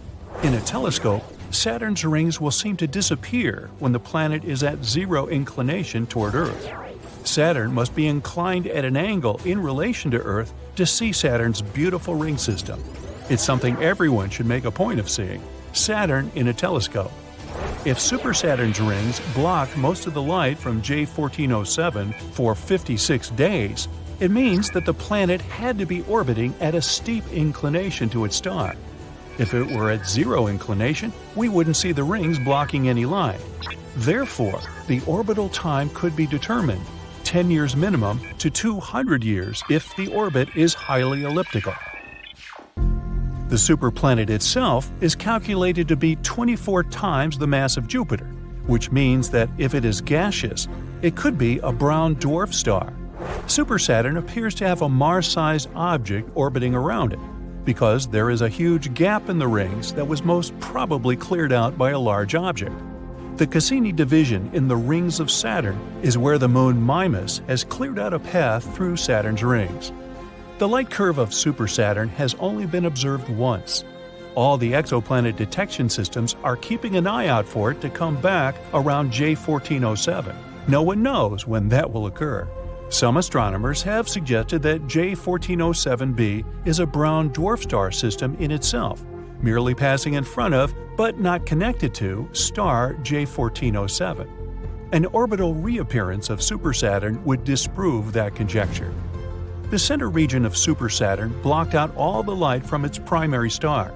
In a telescope, Saturn's rings will seem to disappear when the planet is at 0 inclination toward Earth. Saturn must be inclined at an angle in relation to Earth to see Saturn's beautiful ring system. It's something everyone should make a point of seeing: Saturn in a telescope. If Super Saturn's rings blocked most of the light from J1407 for 56 days, it means that the planet had to be orbiting at a steep inclination to its star. If it were at 0 inclination, we wouldn't see the rings blocking any light. Therefore, the orbital time could be determined, 10 years minimum to 200 years if the orbit is highly elliptical. The superplanet itself is calculated to be 24 times the mass of Jupiter, which means that if it is gaseous, it could be a brown dwarf star. Super Saturn appears to have a Mars-sized object orbiting around it, because there is a huge gap in the rings that was most probably cleared out by a large object. The Cassini division in the rings of Saturn is where the moon Mimas has cleared out a path through Saturn's rings. The light curve of Super Saturn has only been observed once. All the exoplanet detection systems are keeping an eye out for it to come back around J1407. No one knows when that will occur. Some astronomers have suggested that J1407b is a brown dwarf star system in itself, merely passing in front of, but not connected to, star J1407. An orbital reappearance of Super Saturn would disprove that conjecture. The center region of Super Saturn blocked out all the light from its primary star.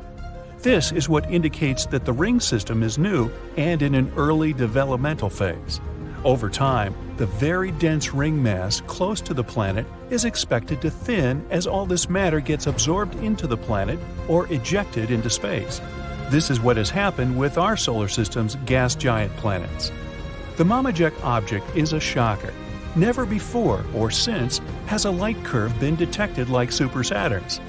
This is what indicates that the ring system is new and in an early developmental phase. Over time, the very dense ring mass close to the planet is expected to thin as all this matter gets absorbed into the planet or ejected into space. This is what has happened with our solar system's gas giant planets. The Mamajek object is a shocker. Never before or since has a light curve been detected like Super Saturn's.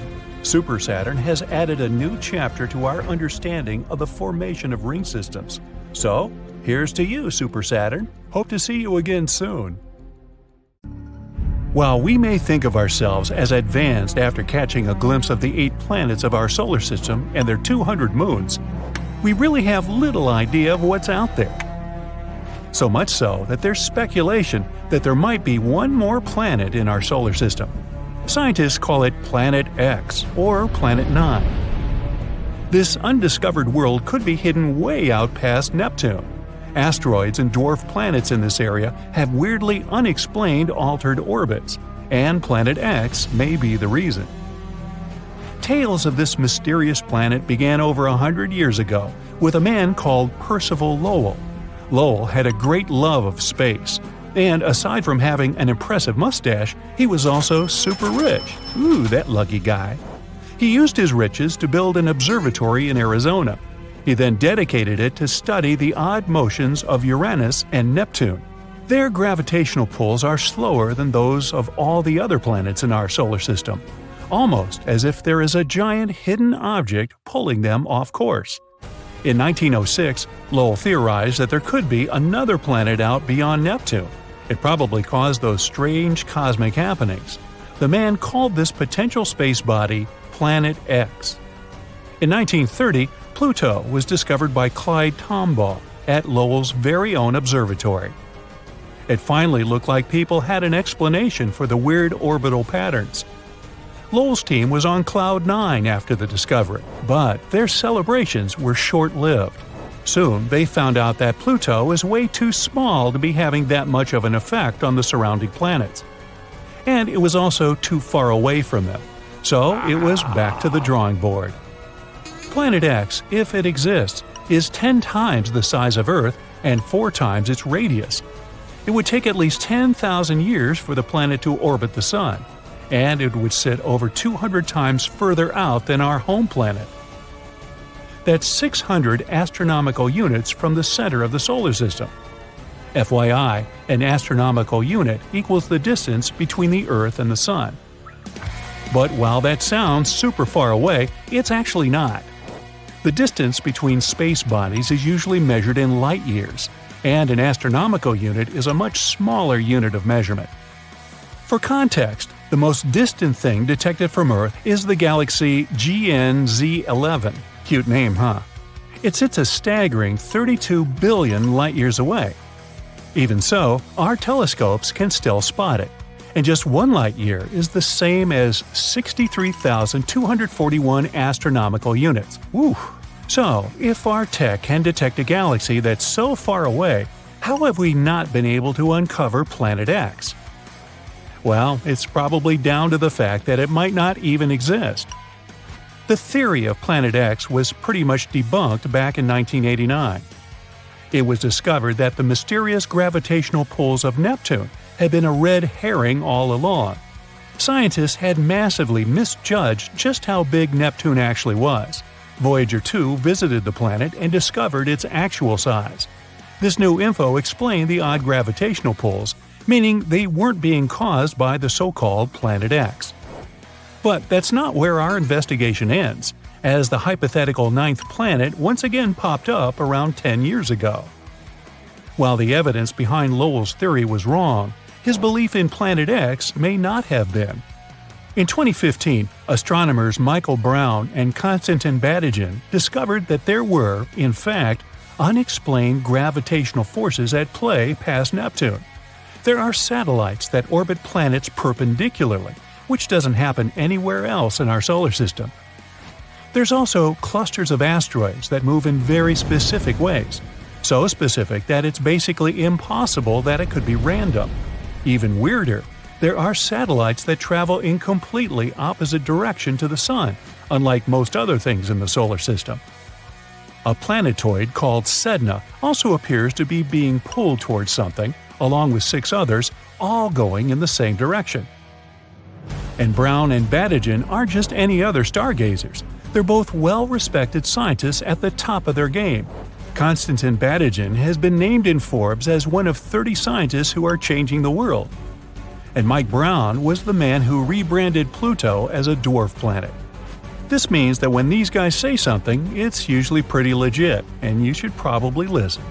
Super Saturn has added a new chapter to our understanding of the formation of ring systems. So, here's to you, Super Saturn. Hope to see you again soon. While we may think of ourselves as advanced after catching a glimpse of the 8 planets of our solar system and their 200 moons, we really have little idea of what's out there. So much so that there's speculation that there might be one more planet in our solar system. Scientists call it Planet X or Planet 9. This undiscovered world could be hidden way out past Neptune. Asteroids and dwarf planets in this area have weirdly unexplained altered orbits, and Planet X may be the reason. Tales of this mysterious planet began over 100 years ago with a man called Percival Lowell. Lowell had a great love of space, and aside from having an impressive mustache, he was also super rich. Ooh, that lucky guy. He used his riches to build an observatory in Arizona. He then dedicated it to study the odd motions of Uranus and Neptune. Their gravitational pulls are slower than those of all the other planets in our solar system, almost as if there is a giant hidden object pulling them off course. In 1906, Lowell theorized that there could be another planet out beyond Neptune. It probably caused those strange cosmic happenings. The man called this potential space body Planet X. In 1930, Pluto was discovered by Clyde Tombaugh at Lowell's very own observatory. It finally looked like people had an explanation for the weird orbital patterns. Lowell's team was on Cloud 9 after the discovery, but their celebrations were short-lived. Soon, they found out that Pluto is way too small to be having that much of an effect on the surrounding planets. And it was also too far away from them, so it was back to the drawing board. Planet X, if it exists, is 10 times the size of Earth and 4 times its radius. It would take at least 10,000 years for the planet to orbit the Sun, and it would sit over 200 times further out than our home planet. That's 600 astronomical units from the center of the solar system. FYI, an astronomical unit equals the distance between the Earth and the Sun. But while that sounds super far away, it's actually not. The distance between space bodies is usually measured in light years, and an astronomical unit is a much smaller unit of measurement. For context, the most distant thing detected from Earth is the galaxy GNZ11. Cute name, huh? It sits a staggering 32 billion light-years away. Even so, our telescopes can still spot it, and just 1 light-year is the same as 63,241 astronomical units. Woo! So, if our tech can detect a galaxy that's so far away, how have we not been able to uncover Planet X? Well, it's probably down to the fact that it might not even exist. The theory of Planet X was pretty much debunked back in 1989. It was discovered that the mysterious gravitational pulls of Neptune had been a red herring all along. Scientists had massively misjudged just how big Neptune actually was. Voyager 2 visited the planet and discovered its actual size. This new info explained the odd gravitational pulls, meaning they weren't being caused by the so-called Planet X. But that's not where our investigation ends, as the hypothetical 9th planet once again popped up around 10 years ago. While the evidence behind Lowell's theory was wrong, his belief in Planet X may not have been. In 2015, astronomers Michael Brown and Konstantin Batygin discovered that there were, in fact, unexplained gravitational forces at play past Neptune. There are satellites that orbit planets perpendicularly, which doesn't happen anywhere else in our solar system. There's also clusters of asteroids that move in very specific ways. So specific that it's basically impossible that it could be random. Even weirder, there are satellites that travel in completely opposite direction to the Sun, unlike most other things in the solar system. A planetoid called Sedna also appears to be being pulled towards something, along with 6 others, all going in the same direction. And Brown and Badigan aren't just any other stargazers. They're both well-respected scientists at the top of their game. Konstantin Badigan has been named in Forbes as one of 30 scientists who are changing the world. And Mike Brown was the man who rebranded Pluto as a dwarf planet. This means that when these guys say something, it's usually pretty legit, and you should probably listen.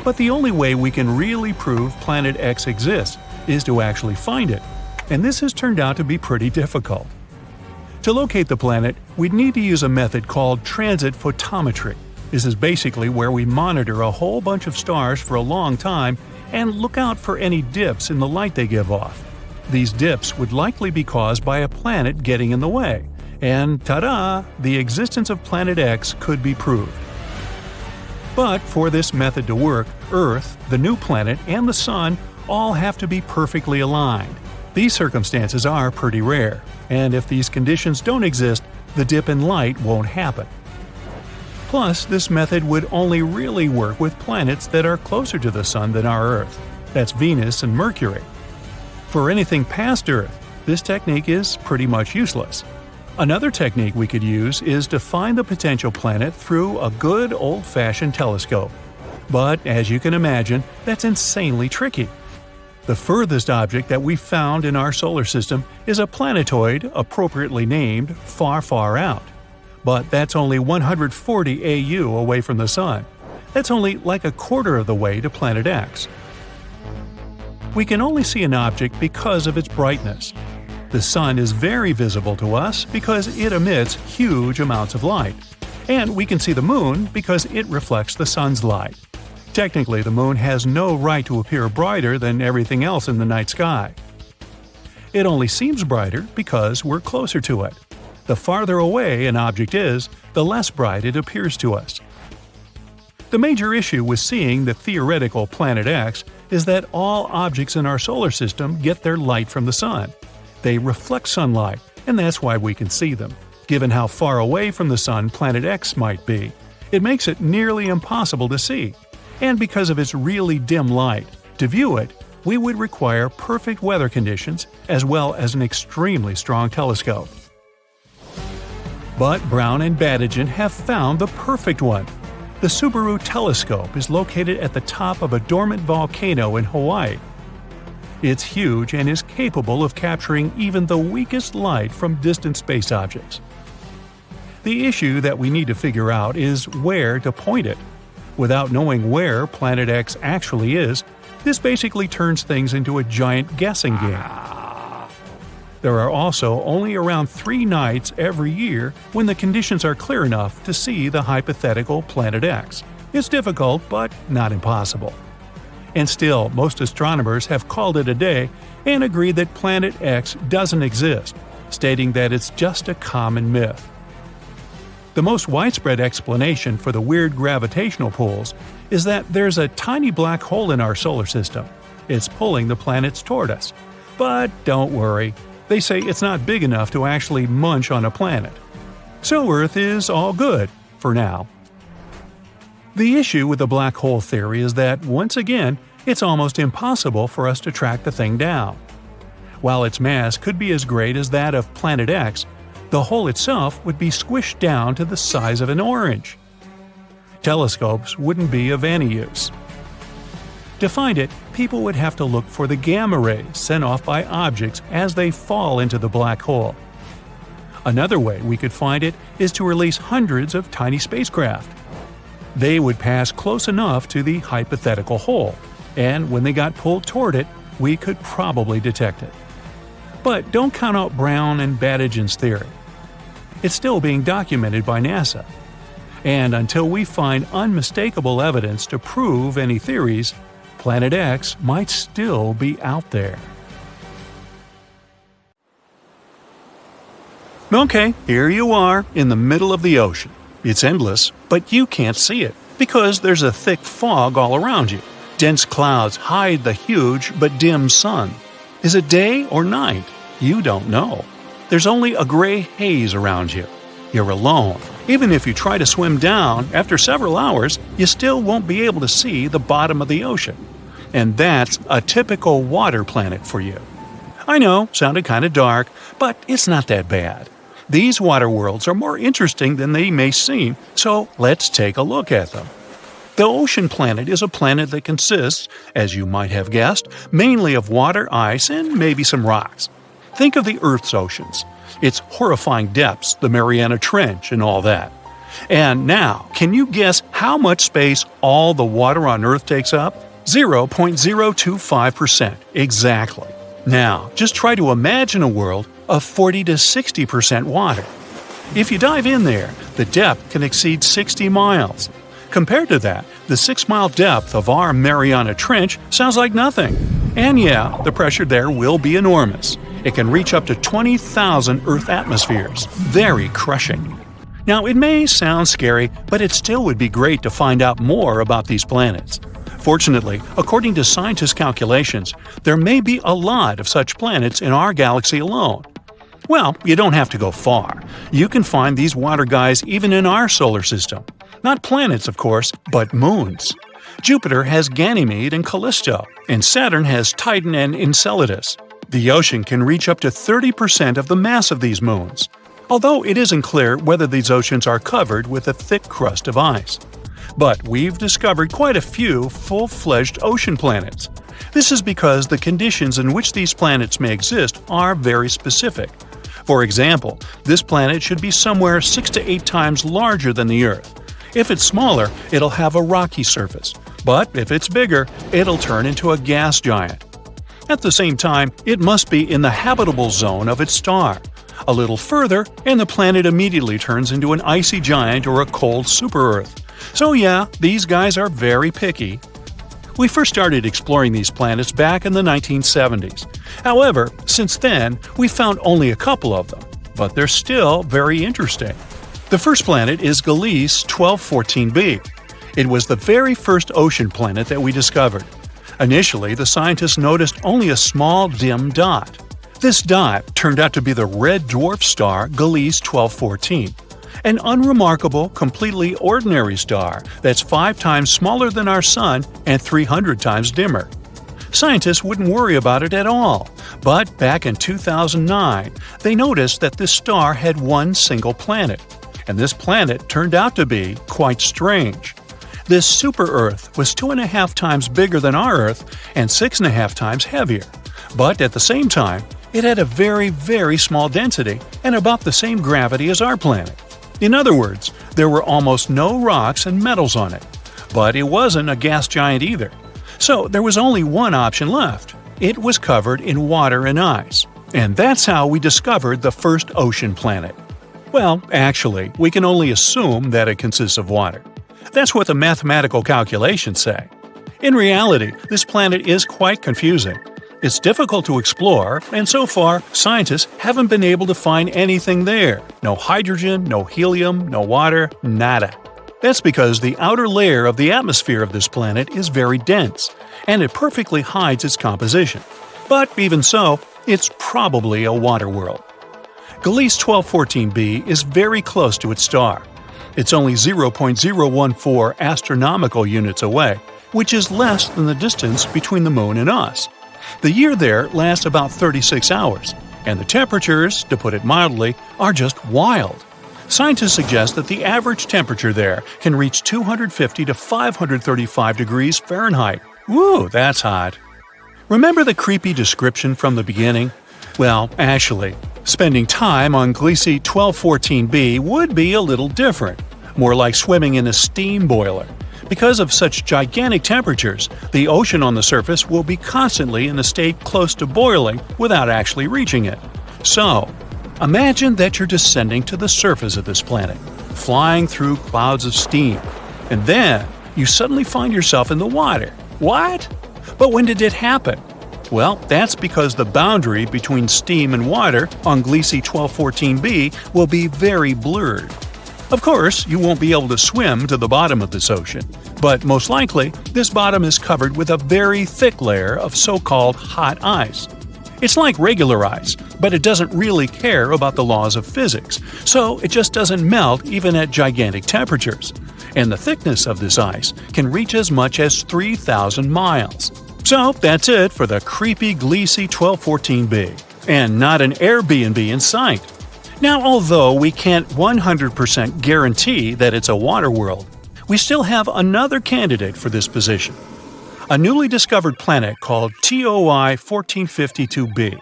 But the only way we can really prove Planet X exists is to actually find it, and this has turned out to be pretty difficult. To locate the planet, we'd need to use a method called transit photometry. This is basically where we monitor a whole bunch of stars for a long time and look out for any dips in the light they give off. These dips would likely be caused by a planet getting in the way, and ta-da! The existence of Planet X could be proved. But for this method to work, Earth, the new planet, and the Sun all have to be perfectly aligned. These circumstances are pretty rare, and if these conditions don't exist, the dip in light won't happen. Plus, this method would only really work with planets that are closer to the Sun than our Earth. That's Venus and Mercury. For anything past Earth, this technique is pretty much useless. Another technique we could use is to find the potential planet through a good old-fashioned telescope. But as you can imagine, that's insanely tricky. The furthest object that we've found in our solar system is a planetoid appropriately named Far, Far Out. But that's only 140 AU away from the Sun. That's only like a quarter of the way to Planet X. We can only see an object because of its brightness. The Sun is very visible to us because it emits huge amounts of light. And we can see the Moon because it reflects the Sun's light. Technically, the Moon has no right to appear brighter than everything else in the night sky. It only seems brighter because we're closer to it. The farther away an object is, the less bright it appears to us. The major issue with seeing the theoretical Planet X is that all objects in our solar system get their light from the Sun. They reflect sunlight, and that's why we can see them. Given how far away from the Sun Planet X might be, it makes it nearly impossible to see. And because of its really dim light, to view it, we would require perfect weather conditions as well as an extremely strong telescope. But Brown and Badigan have found the perfect one. The Subaru telescope is located at the top of a dormant volcano in Hawaii. It's huge and is capable of capturing even the weakest light from distant space objects. The issue that we need to figure out is where to point it. Without knowing where Planet X actually is, this basically turns things into a giant guessing game. There are also only around 3 nights every year when the conditions are clear enough to see the hypothetical Planet X. It's difficult, but not impossible. And still, most astronomers have called it a day and agreed that Planet X doesn't exist, stating that it's just a common myth. The most widespread explanation for the weird gravitational pulls is that there's a tiny black hole in our solar system. It's pulling the planets toward us. But don't worry, they say it's not big enough to actually munch on a planet. So Earth is all good, for now. The issue with the black hole theory is that, once again, it's almost impossible for us to track the thing down. While its mass could be as great as that of Planet X, the hole itself would be squished down to the size of an orange. Telescopes wouldn't be of any use. To find it, people would have to look for the gamma rays sent off by objects as they fall into the black hole. Another way we could find it is to release hundreds of tiny spacecraft. They would pass close enough to the hypothetical hole, and when they got pulled toward it, we could probably detect it. But don't count out Brown and Badigan's theory. It's still being documented by NASA. And until we find unmistakable evidence to prove any theories, Planet X might still be out there. Okay, here you are, in the middle of the ocean. It's endless, but you can't see it. Because there's a thick fog all around you. Dense clouds hide the huge but dim sun. Is it day or night? You don't know. There's only a gray haze around you. You're alone. Even if you try to swim down, after several hours, you still won't be able to see the bottom of the ocean. And that's a typical water planet for you. I know, sounded kind of dark, but it's not that bad. These water worlds are more interesting than they may seem, so let's take a look at them. The ocean planet is a planet that consists, as you might have guessed, mainly of water, ice, and maybe some rocks. Think of the Earth's oceans. Its horrifying depths, the Mariana Trench, and all that. And now, can you guess how much space all the water on Earth takes up? 0.025%, exactly. Now, just try to imagine a world of 40 to 60% water. If you dive in there, the depth can exceed 60 miles. Compared to that, the 6-mile depth of our Mariana Trench sounds like nothing. And yeah, the pressure there will be enormous. It can reach up to 20,000 Earth atmospheres. Very crushing. Now, it may sound scary, but it still would be great to find out more about these planets. Fortunately, according to scientists' calculations, there may be a lot of such planets in our galaxy alone. Well, you don't have to go far. You can find these water guys even in our solar system. Not planets, of course, but moons. Jupiter has Ganymede and Callisto, and Saturn has Titan and Enceladus. The ocean can reach up to 30% of the mass of these moons, although it isn't clear whether these oceans are covered with a thick crust of ice. But we've discovered quite a few full-fledged ocean planets. This is because the conditions in which these planets may exist are very specific. For example, this planet should be somewhere 6 to 8 times larger than the Earth. If it's smaller, it'll have a rocky surface, but if it's bigger, it'll turn into a gas giant. At the same time, it must be in the habitable zone of its star. A little further, and the planet immediately turns into an icy giant or a cold super-Earth. So yeah, these guys are very picky. We first started exploring these planets back in the 1970s. However, since then, we found only a couple of them, but they're still very interesting. The first planet is Gliese 1214b. It was the very first ocean planet that we discovered. Initially, the scientists noticed only a small dim dot. This dot turned out to be the red dwarf star Gliese 1214, an unremarkable, completely ordinary star that's 5 times smaller than our Sun and 300 times dimmer. Scientists wouldn't worry about it at all, but back in 2009, they noticed that this star had one single planet, and this planet turned out to be quite strange. This super-Earth was 2.5 times bigger than our Earth and 6.5 times heavier, but at the same time, it had a very, very small density and about the same gravity as our planet. In other words, there were almost no rocks and metals on it, but it wasn't a gas giant either. So there was only one option left. It was covered in water and ice. And that's how we discovered the first ocean planet. Well, actually, we can only assume that it consists of water. That's what the mathematical calculations say. In reality, this planet is quite confusing. It's difficult to explore, and so far, scientists haven't been able to find anything there. No hydrogen, no helium, no water, nada. That's because the outer layer of the atmosphere of this planet is very dense, and it perfectly hides its composition. But even so, it's probably a water world. Gliese 1214b is very close to its star. It's only 0.014 astronomical units away, which is less than the distance between the Moon and us. The year there lasts about 36 hours, and the temperatures, to put it mildly, are just wild. Scientists suggest that the average temperature there can reach 250 to 535 degrees Fahrenheit. Woo, that's hot. Remember the creepy description from the beginning? Well, actually, spending time on Gliese 1214b would be a little different, more like swimming in a steam boiler. Because of such gigantic temperatures, the ocean on the surface will be constantly in a state close to boiling without actually reaching it. So, imagine that you're descending to the surface of this planet, flying through clouds of steam, and then you suddenly find yourself in the water. What? But when did it happen? Well, that's because the boundary between steam and water on Gliese 1214b will be very blurred. Of course, you won't be able to swim to the bottom of this ocean, but most likely, this bottom is covered with a very thick layer of so-called hot ice. It's like regular ice, but it doesn't really care about the laws of physics, so it just doesn't melt even at gigantic temperatures. And the thickness of this ice can reach as much as 3,000 miles. So that's it for the creepy Gliese 1214b, and not an Airbnb in sight. Now, although we can't 100% guarantee that it's a water world, we still have another candidate for this position. A newly discovered planet called TOI 1452b.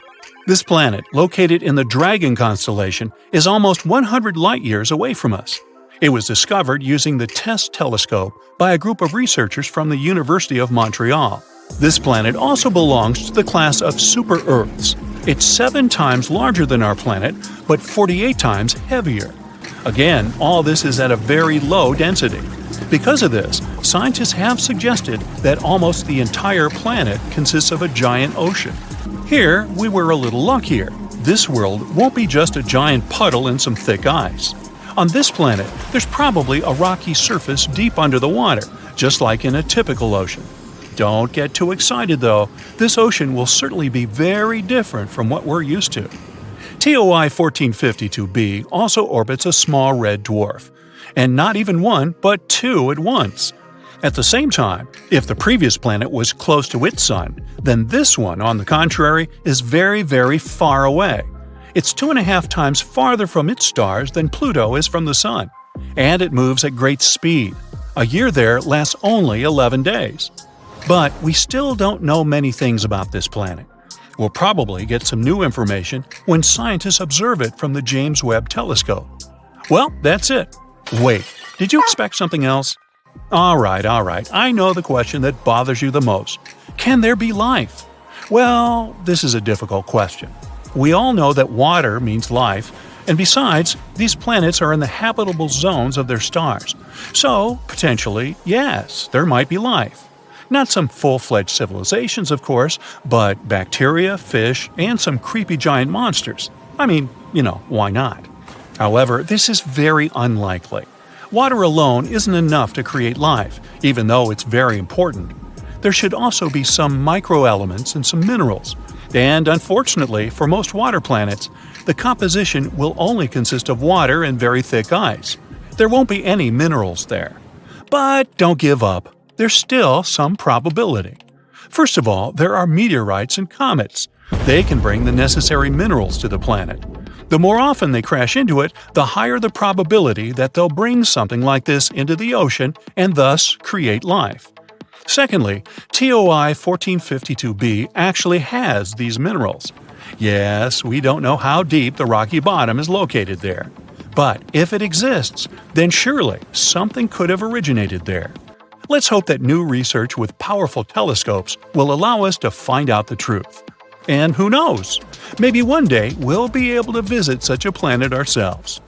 This planet, located in the Dragon constellation, is almost 100 light-years away from us. It was discovered using the TESS telescope by a group of researchers from the University of Montreal. This planet also belongs to the class of super-Earths. It's 7 times larger than our planet, but 48 times heavier. Again, all this is at a very low density. Because of this, scientists have suggested that almost the entire planet consists of a giant ocean. Here, we were a little luckier. This world won't be just a giant puddle and some thick ice. On this planet, there's probably a rocky surface deep under the water, just like in a typical ocean. Don't get too excited though, this ocean will certainly be very different from what we're used to. TOI 1452b also orbits a small red dwarf. And not even one, but 2 at once. At the same time, if the previous planet was close to its sun, then this one, on the contrary, is very, very far away. It's 2.5 times farther from its stars than Pluto is from the sun. And it moves at great speed. A year there lasts only 11 days. But we still don't know many things about this planet. We'll probably get some new information when scientists observe it from the James Webb Telescope. Well, that's it. Wait, did you expect something else? Alright, I know the question that bothers you the most. Can there be life? Well, this is a difficult question. We all know that water means life, and besides, these planets are in the habitable zones of their stars. So, potentially, yes, there might be life. Not some full-fledged civilizations, of course, but bacteria, fish, and some creepy giant monsters. I mean, why not? However, this is very unlikely. Water alone isn't enough to create life, even though it's very important. There should also be some microelements and some minerals. And unfortunately, for most water planets, the composition will only consist of water and very thick ice. There won't be any minerals there. But don't give up. There's still some probability. First of all, there are meteorites and comets. They can bring the necessary minerals to the planet. The more often they crash into it, the higher the probability that they'll bring something like this into the ocean and thus create life. Secondly, TOI 1452b actually has these minerals. Yes, we don't know how deep the rocky bottom is located there. But if it exists, then surely something could have originated there. Let's hope that new research with powerful telescopes will allow us to find out the truth. And who knows? Maybe one day we'll be able to visit such a planet ourselves.